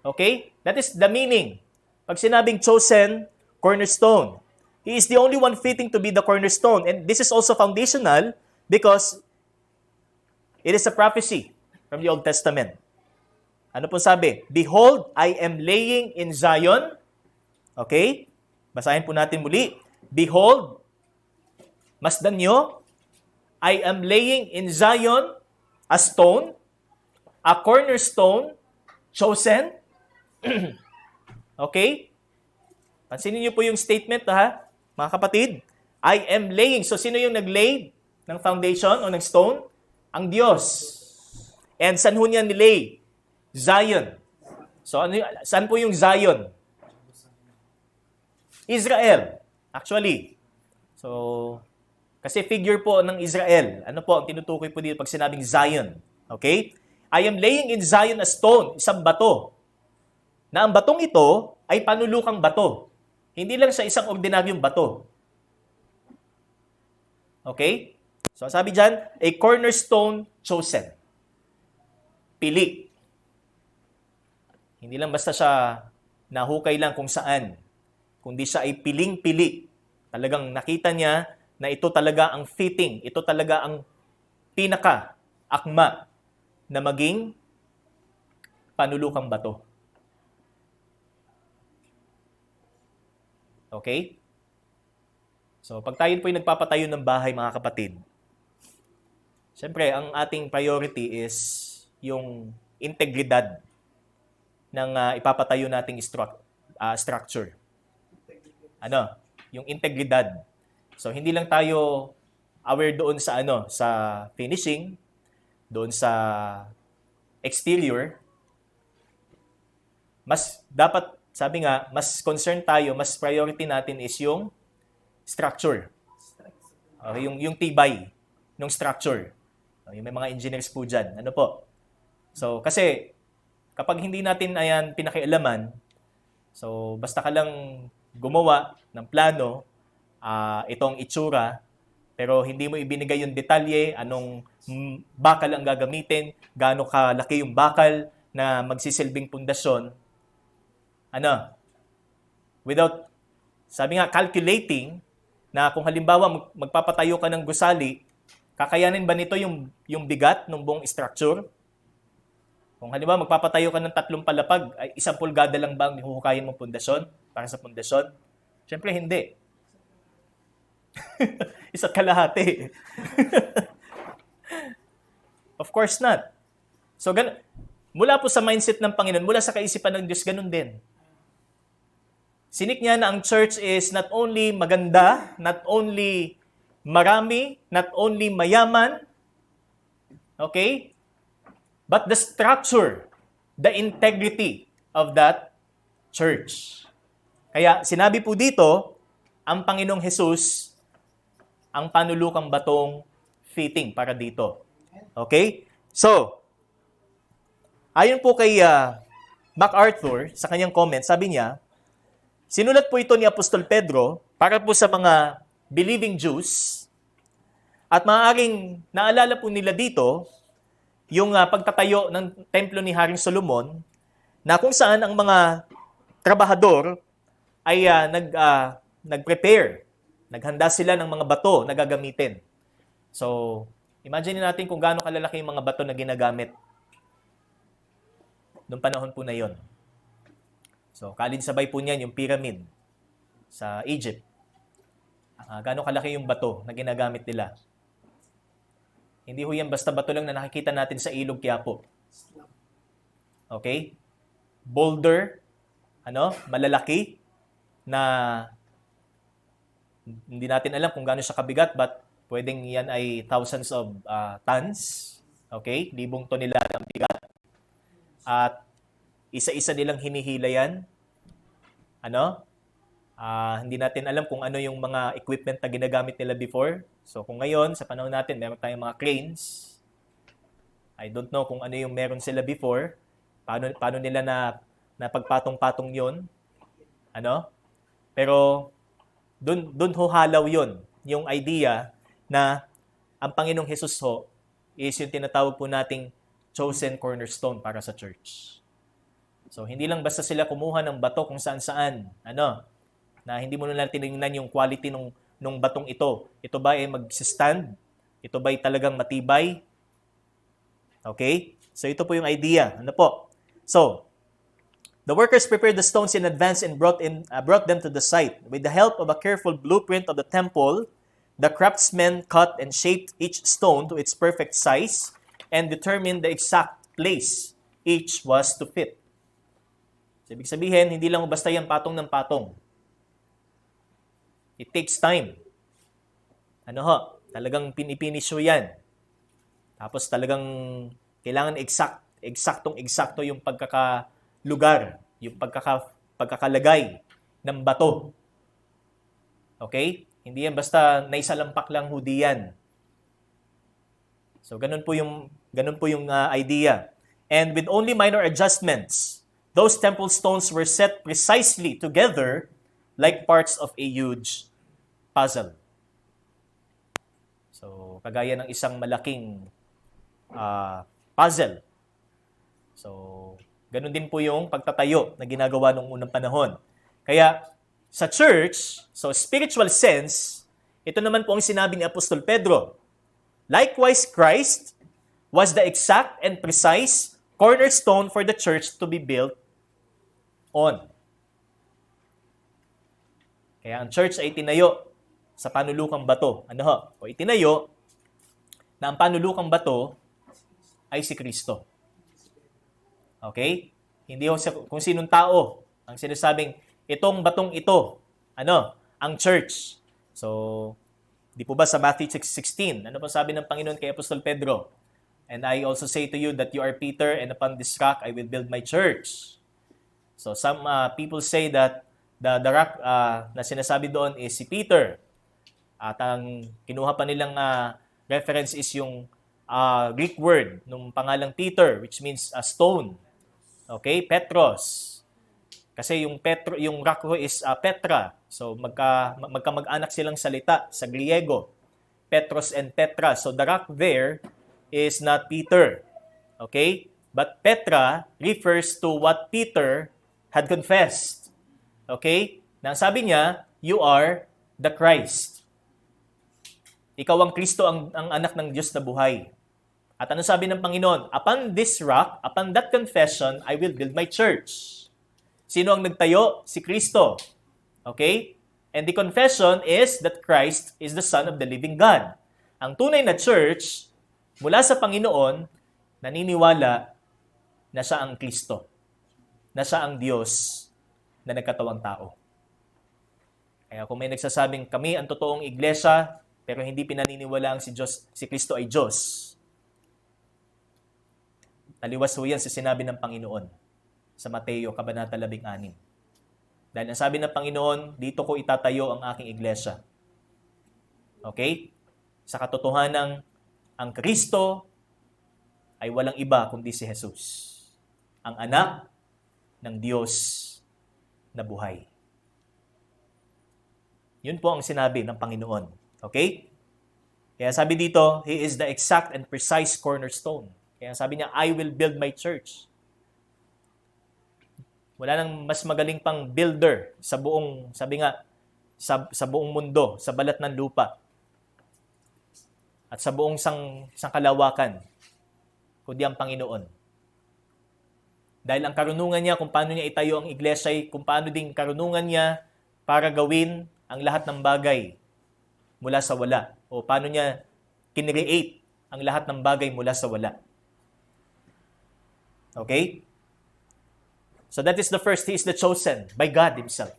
Okay? That is the meaning. Pag sinabing chosen, cornerstone. He is the only one fitting to be the cornerstone. And this is also foundational because it is a prophecy from the Old Testament. Ano po sabi? Behold, I am laying in Zion. Okay? Basahin po natin muli. Behold, masdan nyo, I am laying in Zion a stone, a cornerstone, chosen. Okay? Pansinin niyo po yung statement, ha? Mga kapatid. I am laying. So, sino yung nag-lay ng foundation o ng stone? Ang Diyos. And saan ho niya nilay? Zion. So, saan po yung Zion? Israel. Actually. So, kasi figure po ng Israel. Ano po ang tinutukoy po dito pag sinabing Zion? Okay? I am laying in Zion a stone, isang bato. Na ang batong ito ay panulukang bato. Hindi lang siya isang ordinaryong bato. Okay? So, sabi dyan, a cornerstone chosen. Pili. Hindi lang basta siya nahukay lang kung saan. Kundi siya ay piling-pili. Talagang nakita niya na ito talaga ang fitting. Ito talaga ang pinaka-akma na maging panulukang bato. Okay? So, pag tayo po ay nagpapatayo ng bahay, mga kapatid, siyempre, ang ating priority is yung integridad ng ipapatayo nating structure. Ano? Yung integridad. So, hindi lang tayo aware doon sa sa finishing, doon sa exterior. Mas dapat, sabi nga, mas concern tayo, mas priority natin is yung structure. Yung tibay ng structure. Yung may mga engineers po dyan. Ano po? So, kasi, kapag hindi natin ayan pinakialaman, so, basta ka lang gumawa ng plano, itong itsura, pero hindi mo ibinigay yung detalye, anong bakal ang gagamitin, gaano kalaki yung bakal na magsisilbing pundasyon, without, sabi nga, calculating, na kung halimbawa magpapatayo ka ng gusali, kakayanin ba nito yung bigat ng buong structure? Kung halimbawa magpapatayo ka ng 3 palapag, ay 1 pulgada lang ba ang huhukayin mong pundasyon para sa pundasyon? Siyempre hindi. 1 kalahati. Of course not. So, mula po sa mindset ng Panginoon, mula sa kaisipan ng Diyos, ganun din. Sinik niya na ang church is not only maganda, not only marami, not only mayaman, okay? But the structure, the integrity of that church. Kaya sinabi po dito, ang Panginoong Jesus, ang panulukang batong fitting para dito. Okay? So, ayon po kay MacArthur, sa kanyang comment, sabi niya, sinulat po ito ni Apostol Pedro para po sa mga believing Jews at maaaring naalala po nila dito yung pagtatayo ng templo ni Haring Solomon na kung saan ang mga trabahador ay nag-prepare, naghanda sila ng mga bato na gagamitin. So, imagine natin kung gaano kalalaki yung mga bato na ginagamit. noong panahon po na yon. So, kalinsabay po niyan yung pyramid sa Egypt. Gaano kalaki yung bato na ginagamit nila. Hindi ho yan basta bato lang na nakikita natin sa Ilog Quiapo. Okay? Boulder, malalaki na hindi natin alam kung gaano siya kabigat, but pwedeng yan ay thousands of tons. Okay? Libong tonelada ang bigat. At isa-isa nilang hinihila yan. Hindi natin alam kung ano yung mga equipment na ginagamit nila before. So kung ngayon, sa panahon natin, meron tayong mga cranes. I don't know kung ano yung meron sila before. Paano nila na pagpatong-patong yon. Pero doon ho halaw yon. Yung idea na ang Panginoong Hesus ho is yung tinatawag po nating chosen cornerstone para sa church. So hindi lang basta sila kumuha ng bato kung saan-saan. Na hindi mo na tinignan yung quality nung batong ito. Ito ba ay mag-stand? Ito ba ay talagang matibay? Okay? So ito po yung idea. So, the workers prepared the stones in advance and brought them to the site. With the help of a careful blueprint of the temple, the craftsmen cut and shaped each stone to its perfect size and determined the exact place each was to fit. So, ibig sabihin, hindi lang basta yan patong ng patong. It takes time. Talagang pinipinisyo yan. Tapos talagang kailangan eksaktong-eksakto yung pagkakalugar, yung pagkakalagay ng bato. Okay? Hindi yan basta naisalampak lang hudi yan. So ganun po yung idea. And with only minor adjustments, those temple stones were set precisely together like parts of a huge puzzle. So, kagaya ng isang malaking puzzle. So, ganun din po yung pagtatayo na ginagawa nung unang panahon. Kaya, sa church, so spiritual sense, ito naman po ang sinabi ni Apostol Pedro. Likewise, Christ was the exact and precise cornerstone for the church to be built on. Kaya ang church ay tinayo sa panulukang bato. O itinayo na ang panulukang bato ay si Kristo. Okay? Hindi kung sinong tao ang sinasabing itong batong ito, ang church. So, di po ba sa Matthew 6:16, ano po sabi ng Panginoon kay Apostol Pedro? And I also say to you that you are Peter, and upon this rock I will build my church. So some people say that the rock na sinasabi doon is si Peter. At ang kinuha pa nilang reference is yung Greek word ng pangalang Peter, which means stone. Okay? Petros. Kasi yung rock ho is Petra. So magkamag-anak silang salita sa Griego. Petros and Petra. So the rock there is not Peter. Okay? But Petra refers to what Peter had confessed. Okay? Nang sabi niya, you are the Christ. Ikaw ang Kristo, ang anak ng Diyos na buhay. At ano sabi ng Panginoon? Upon this rock, upon that confession, I will build my church. Sino ang nagtayo? Si Kristo. Okay? And the confession is that Christ is the Son of the living God. Ang tunay na church, mula sa Panginoon, naniniwala na siya ang Kristo. Na siya ang Diyos na nagkatawang tao. Kaya kung may nagsasabing kami ang totoong iglesia, pero hindi pinaniniwalaang si Kristo ay Diyos, taliwas ho yan sa sinabi ng Panginoon sa Mateo, Kabanata 16. Dahil ang sabi ng Panginoon, dito ko itatayo ang aking iglesia. Okay? Sa katotohanan, ang Kristo ay walang iba kundi si Jesus. Ang anak ng Diyos na buhay. Yun po ang sinabi ng Panginoon. Okay? Kaya sabi dito, He is the exact and precise cornerstone. Kaya sabi niya, I will build my church. Wala nang mas magaling pang builder sa buong, sabi nga, sa buong mundo, sa balat ng lupa. At sa buong sangkalawakan, kundi ang Panginoon. Dahil ang karunungan niya kung paano niya itayo ang iglesia ay kung paano din karunungan niya para gawin ang lahat ng bagay mula sa wala. O paano niya kinreate ang lahat ng bagay mula sa wala. Okay? So that is the first. He is the chosen by God Himself.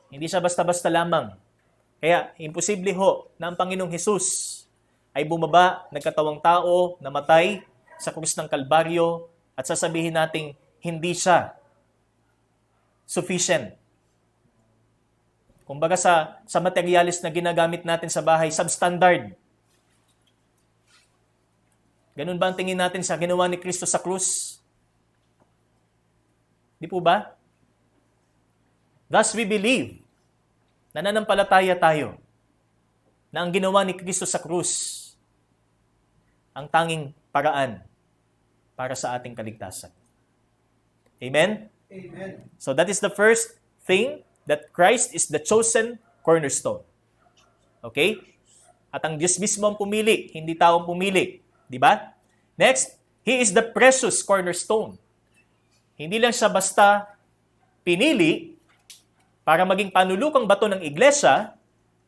Hindi siya basta-basta lamang. Kaya, imposible ho na ang Panginoong Hesus ay bumaba, nagkatawang tao, namatay sa krus ng Kalbaryo, at sasabihin nating hindi siya sufficient. Kumbaga sa materialis na ginagamit natin sa bahay, substandard. Ganun ba ang tingin natin sa ginawa ni Kristo sa krus? Di po ba? Thus we believe, nananampalataya tayo na ang ginawa ni Kristo sa krus ang tanging paraan para sa ating kaligtasan. Amen? Amen. So that is the first thing, that Christ is the chosen cornerstone. Okay? At ang Diyos mismo ang pumili, hindi taong pumili. Di ba? Next, He is the precious cornerstone. Hindi lang siya basta pinili para maging panulukang bato ng iglesia,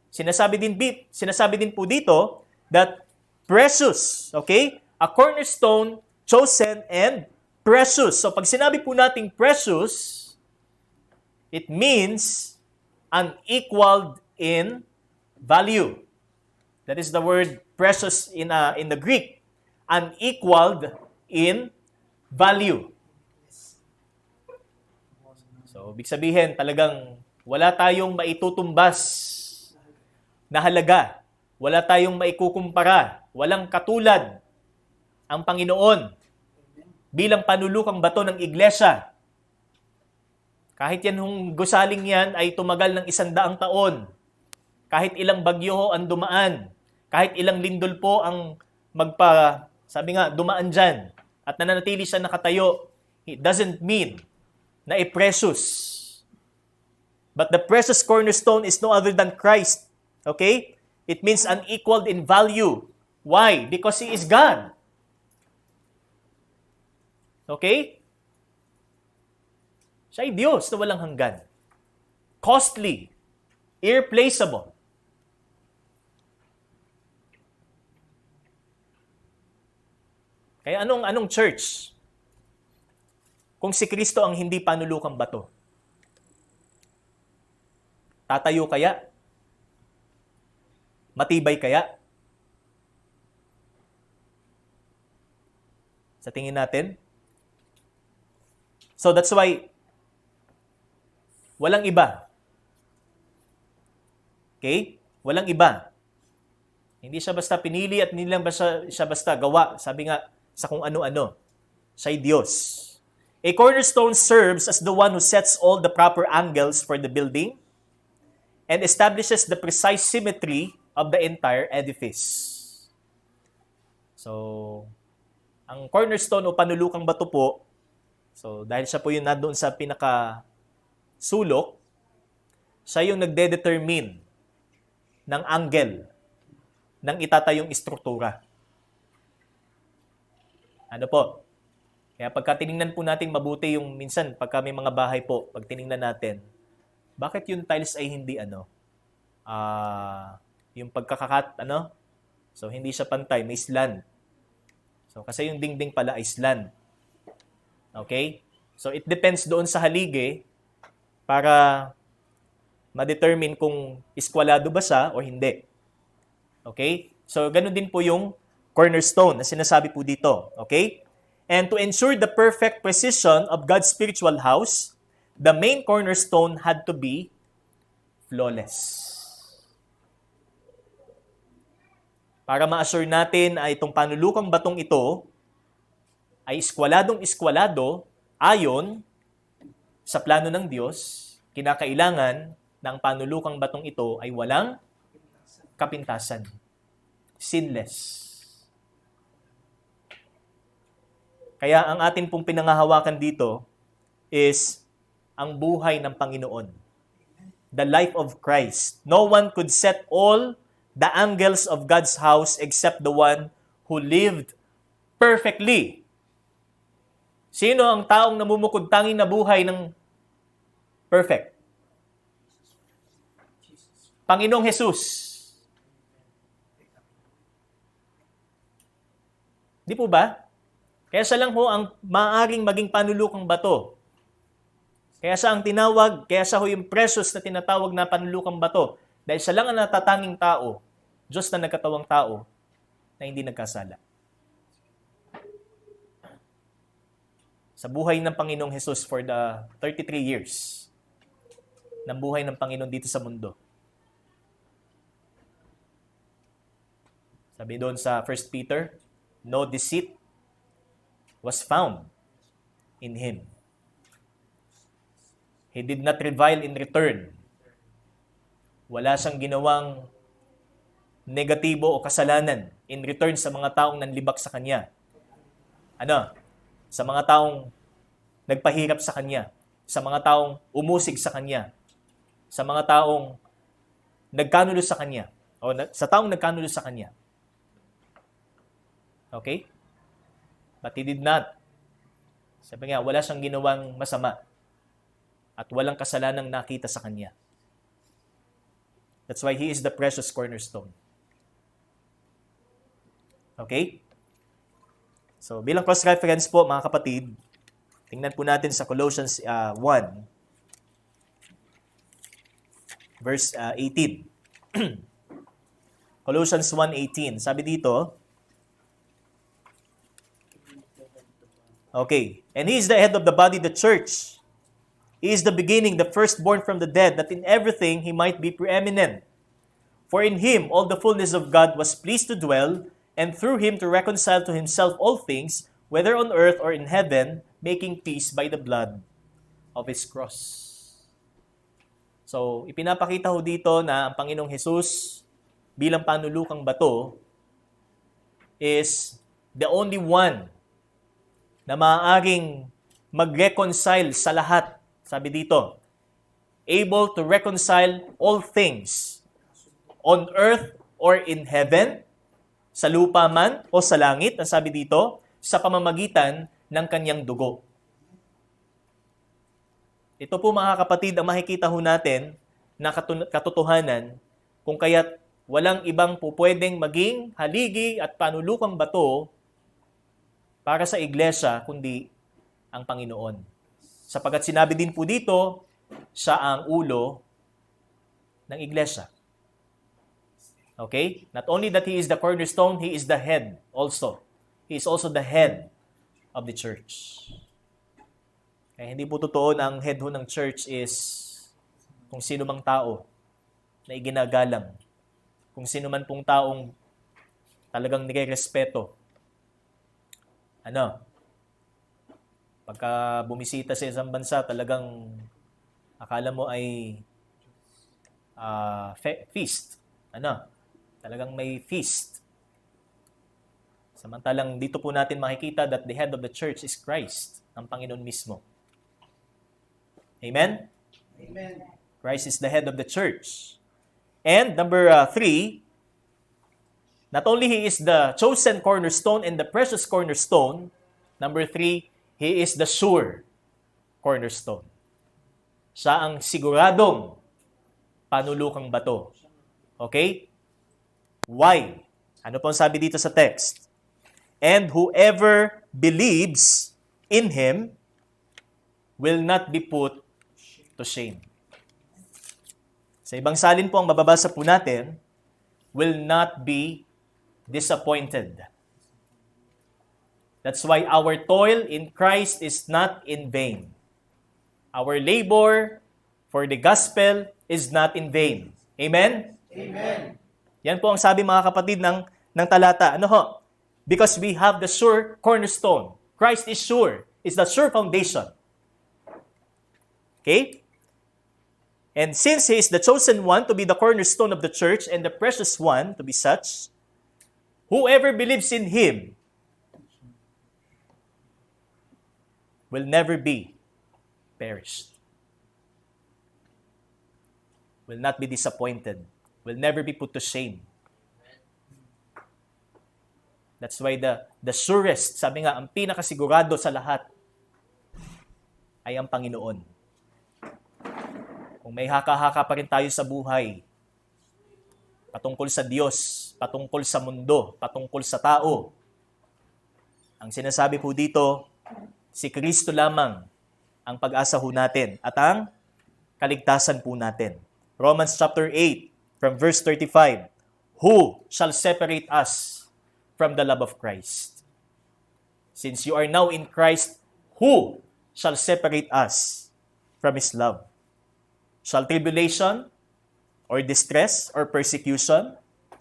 sinasabi din po dito that precious, okay? A cornerstone, chosen, and precious. So pag sinabi po nating precious, it means unequaled in value. That is the word precious in the Greek. Unequaled in value. So, ibig sabihin, talagang wala tayong maitutumbas na halaga. Wala tayong maikukumpara. Walang katulad ang Panginoon bilang panulukang bato ng iglesia. Kahit yan hong gusaling yan ay tumagal ng 100 taon. Kahit ilang bagyo ang dumaan. Kahit ilang lindol po ang dumaan dyan. At nananatili siya nakatayo. It doesn't mean na precious. But the precious cornerstone is no other than Christ. Okay? It means unequaled in value. Why? Because He is God. Okay? Siya ay Diyos na walang hanggan. Costly. Irreplaceable. Kaya anong church? Kung si Kristo ang hindi panulukang bato, tatayo kaya? Matibay kaya? Sa tingin natin? So that's why walang iba. Okay? Walang iba. Hindi siya basta pinili at hindi lang siya basta gawa. Sabi nga sa kung ano-ano. Siya'y Diyos. A cornerstone serves as the one who sets all the proper angles for the building and establishes the precise symmetry of the entire edifice. So, ang cornerstone o panulukang bato po, so dahil siya po yung nandoon sa pinaka-sulok, siya yung nagde-determine ng angle ng itatayong istruktura. Ano po? Kaya pagka tiningnan po natin mabuti yung minsan, pagka may mga bahay po, pag tiningnan natin, bakit yung tiles ay hindi yung pagkakakat, So, hindi siya pantay, may slant. So, kasi yung dingding pala ay slant. Okay? So, it depends doon sa haligi para ma-determine kung iskwalado ba siya o hindi. Okay? So, ganun din po yung cornerstone na sinasabi po dito. Okay? And to ensure the perfect precision of God's spiritual house, the main cornerstone had to be flawless. Para ma-assure natin ay itong panulukang batong ito ay iskwaladong-iskwalado ayon sa plano ng Diyos, kinakailangan na ang panulukang batong ito ay walang kapintasan. Sinless. Kaya ang atin pong pinangahawakan dito is ang buhay ng Panginoon. The life of Christ. No one could set all the angles of God's house except the one who lived perfectly Sino ang taong namumukod tanging na buhay ng perfect? Panginoong Jesus. Di po ba? Kaya siya lang ho ang maaaring maging panulukang bato. Kaya siya ang tinawag, kaya siya ho yung precious na tinatawag na panulukang bato. Dahil siya lang ang natatanging tao, Diyos na nagkatawang tao, na hindi nagkasala. Sa buhay ng Panginoong Jesus for the 33 years ng buhay ng Panginoon dito sa mundo. Sabi doon sa 1 Peter, no deceit was found in Him. He did not revile in return. Wala siyang ginawang negatibo o kasalanan in return sa mga taong nanlibak sa Kanya. Sa mga taong nagpahirap sa Kanya, sa mga taong umusig sa Kanya, sa mga taong nagkanulo sa Kanya, o sa taong nagkanulo sa Kanya. Okay? But He did not. Sabi nga, wala siyang ginawang masama at walang kasalanang nakita sa Kanya. That's why He is the precious cornerstone. Okay? So, bilang cross-reference po, mga kapatid, tingnan po natin sa Colossians 1, verse 18. Colossians 1:18. Sabi dito, okay, and He is the head of the body, the church. He is the beginning, the firstborn from the dead, that in everything He might be preeminent. For in Him all the fullness of God was pleased to dwell, and through Him to reconcile to Himself all things, whether on earth or in heaven, making peace by the blood of His cross. So, ipinapakita ho dito na ang Panginoong Jesus bilang panulukang bato is the only one na maaaring mag-reconcile sa lahat. Sabi dito, able to reconcile all things on earth or in heaven, sa lupa man o sa langit, ang sabi dito, sa pamamagitan ng Kanyang dugo. Ito po mga kapatid, ang makikita ho natin na katotohanan kung kaya't walang ibang po pwedeng maging haligi at panulukang bato para sa iglesia kundi ang Panginoon. Sapagat sinabi din po dito, siya ang ulo ng iglesia. Okay? Not only that He is the cornerstone, He is the head also. He is also the head of the church. Kaya hindi po totoo na ang head ho ng church is kung sino mang tao na iginagalang. Kung sino man pong taong talagang nire-respeto. Pagka bumisita sa isang bansa, talagang akala mo ay feast. Talagang may feast. Samantalang dito po natin makikita that the head of the church is Christ, ang Panginoon mismo. Amen? Amen. Christ is the head of the church. And number 3, not only He is the chosen cornerstone and the precious cornerstone, number 3, He is the sure cornerstone. Siya ang siguradong panulukang bato. Okay? Why? Ano pong sabi dito sa text? And whoever believes in Him will not be put to shame. Sa ibang salin po ang mababasa po natin, will not be disappointed. That's why our toil in Christ is not in vain. Our labor for the gospel is not in vain. Amen? Amen. Yan po ang sabi mga kapatid ng talata. Because we have the sure cornerstone. Christ is sure. It's the sure foundation. Okay? And since He is the chosen one to be the cornerstone of the church and the precious one to be such, whoever believes in Him will never be perished. Will not be disappointed. Will never be put to shame. That's why the surest, sabi nga, ang pinakasigurado sa lahat ay ang Panginoon. Kung may haka-haka pa rin tayo sa buhay, patungkol sa Diyos, patungkol sa mundo, patungkol sa tao, ang sinasabi po dito, si Kristo lamang ang pag-asa ho natin at ang kaligtasan po natin. Romans chapter 8 from verse 35, who shall separate us from the love of Christ? Since you are now in Christ, who shall separate us from His love? Shall tribulation, or distress, or persecution,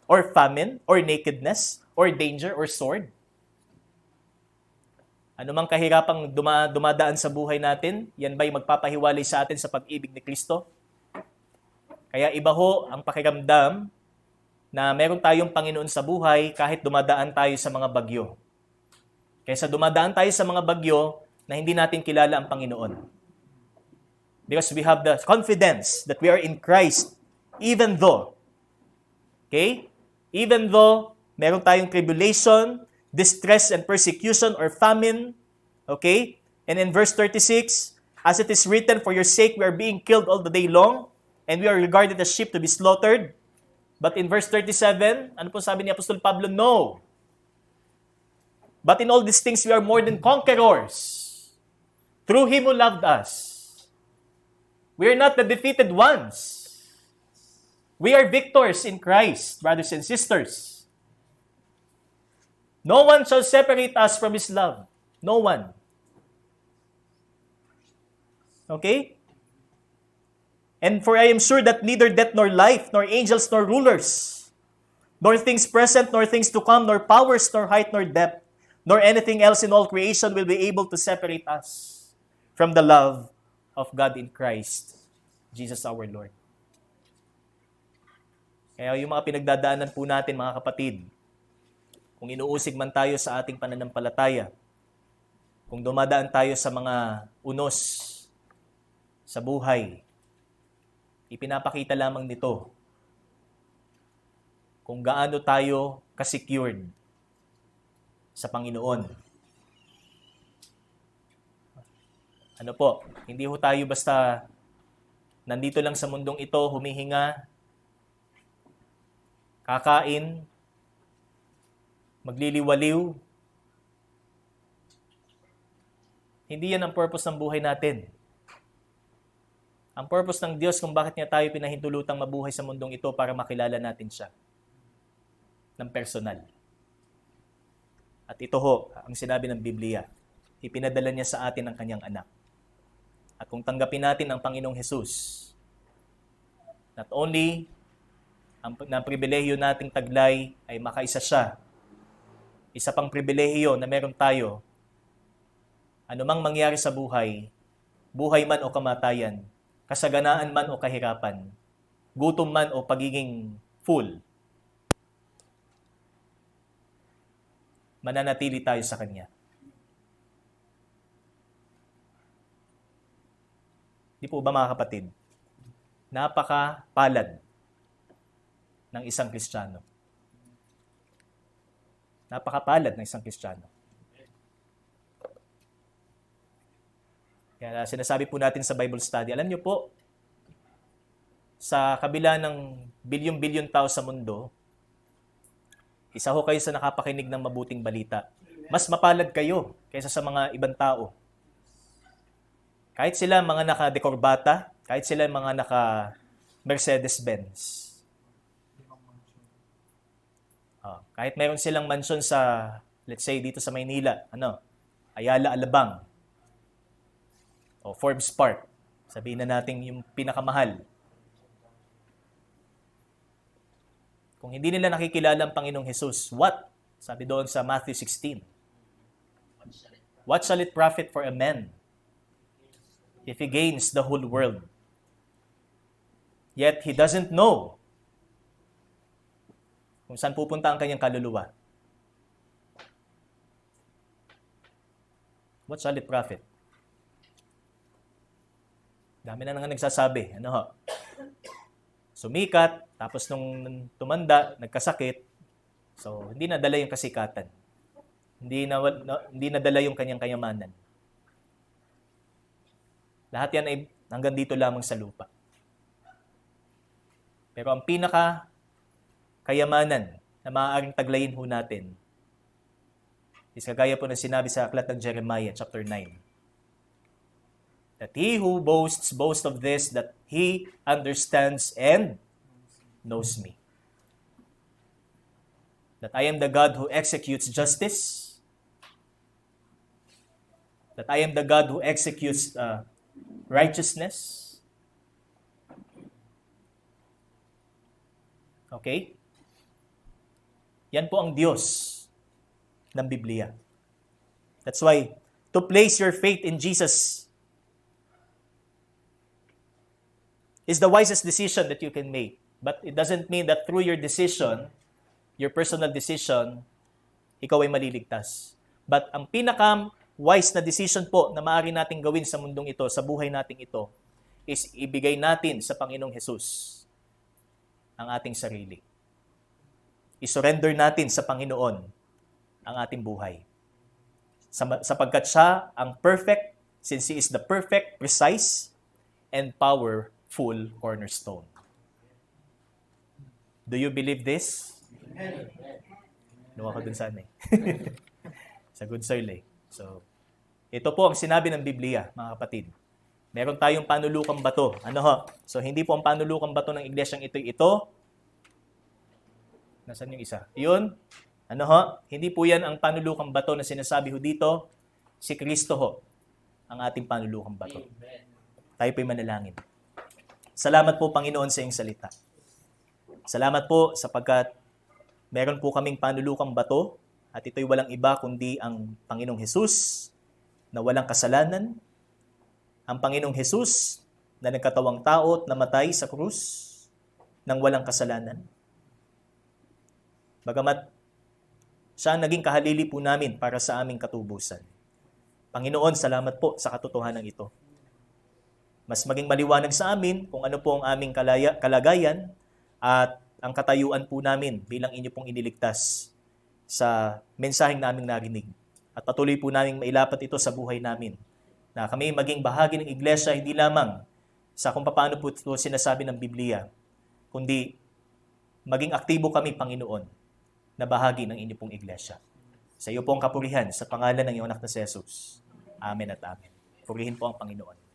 or famine, or nakedness, or danger, or sword? Ano mang kahirapang dumadaan sa buhay natin, yan ba'y magpapahiwalay sa atin sa pag-ibig ni Kristo? Kaya iba ho ang pakiramdam na meron tayong Panginoon sa buhay kahit dumadaan tayo sa mga bagyo. Kaysa dumadaan tayo sa mga bagyo na hindi natin kilala ang Panginoon. Because we have the confidence that we are in Christ even though, even though meron tayong tribulation, distress and persecution or famine, and in verse 36, as it is written, for your sake we are being killed all the day long, and we are regarded as sheep to be slaughtered. But in verse 37, ano po sabi ni Apostol Pablo? No. But in all these things we are more than conquerors through Him who loved us. We are not the defeated ones. We are victors in Christ, brothers and sisters. No one shall separate us from His love. No one. Okay? And for I am sure that neither death nor life, nor angels nor rulers, nor things present, nor things to come, nor powers, nor height, nor depth, nor anything else in all creation will be able to separate us from the love of God in Christ, Jesus our Lord. Kaya yung mga pinagdadaanan po natin, mga kapatid, kung inuusig man tayo sa ating pananampalataya, kung dumadaan tayo sa mga unos sa buhay, ipinapakita lamang nito kung gaano tayo ka-secured sa Panginoon. Ano po, hindi ho tayo basta nandito lang sa mundong ito, humihinga, kakain, magliliwaliw. Hindi yan ang purpose ng buhay natin. Ang purpose ng Diyos kung bakit niya tayo pinahintulutang mabuhay sa mundong ito para makilala natin siya ng personal. At ito ho, ang sinabi ng Biblia, ipinadala niya sa atin ang kanyang anak. At kung tanggapin natin ang Panginoong Hesus, not only ang pribilehiyo nating taglay ay makaisa siya, isa pang pribilehiyo na meron tayo, anumang mangyari sa buhay, buhay man o kamatayan, kasaganaan man o kahirapan, gutom man o pagiging full, mananatili tayo sa Kanya. Di po ba mga kapatid? Napakapalad ng isang Kristiyano. Napakapalad ng isang Kristiyano. Kaya sinasabi po natin sa Bible study, alam niyo po, sa kabila ng bilyon-bilyon tao sa mundo, isa ho kayo sa nakapakinig ng mabuting balita. Mas mapalad kayo kaysa sa mga ibang tao. Kahit sila mga naka-decorbata, kahit sila mga naka-Mercedes-Benz. Kahit mayroon silang mansion sa, let's say, dito sa Maynila, Ayala Alabang, o Forbes Park, sabihin na natin yung pinakamahal. Kung hindi nila nakikilala ang Panginoong Hesus, what? Sabi doon sa Matthew 16. What shall it profit for a man if he gains the whole world? Yet he doesn't know kung saan pupunta ang kanyang kaluluwa. What shall it profit? Dami na nga nagsasabi. Sumikat, tapos nung tumanda, nagkasakit, so hindi nadala yung kasikatan. Hindi nadala yung kanyang kayamanan. Lahat yan ay hanggang dito lamang sa lupa. Pero ang pinaka kayamanan na maaaring taglayin ho natin is kagaya po ng sinabi sa aklat ng Jeremiah chapter 9. That he who boasts of this, that he understands and knows me. That I am the God who executes justice. That I am the God who executes righteousness. Okay? Yan po ang Diyos ng Biblia. That's why, to place your faith in Jesus is the wisest decision that you can make. But it doesn't mean that through your decision, your personal decision, ikaw ay maliligtas. But ang pinaka-wise na decision po na maaari nating gawin sa mundong ito, sa buhay nating ito, is ibigay natin sa Panginoong Hesus ang ating sarili. I-surrender natin sa Panginoon ang ating buhay. Sapagkat siya ang perfect, since He is the perfect, precise, and powerful cornerstone. Do you believe this? Nuha ko dun saan eh. Sa good soil eh. So, ito po ang sinabi ng Biblia, mga kapatid. Meron tayong panulukang bato. Ano ho? So, hindi po ang panulukang bato ng iglesyang ito. Nasaan yung isa? Yun. Ano ho? Hindi po yan ang panulukang bato na sinasabi ho dito. Si Kristo ho, ang ating panulukang bato. Tayo po'y manalangin. Salamat po, Panginoon, sa iyong salita. Salamat po sapagkat meron po kaming panulukang bato at ito'y walang iba kundi ang Panginoong Hesus na walang kasalanan, ang Panginoong Hesus na nagkatawang tao at namatay sa krus ng walang kasalanan. Bagamat siya ang naging kahalili po namin para sa aming katubusan. Panginoon, salamat po sa katotohanan ito. Mas maging maliwanag sa amin kung ano po ang aming kalagayan at ang katayuan po namin bilang inyo pong iniligtas sa mensaheng naming narinig. At patuloy po namin mailapat ito sa buhay namin. Na kami maging bahagi ng iglesia hindi lamang sa kung paano po ito sinasabi ng Biblia, kundi maging aktibo kami, Panginoon, na bahagi ng inyo pong iglesia. Sa iyo po ang kapurihan sa pangalan ng iyong anak na si Jesus. Amen at amen. Purihin po ang Panginoon.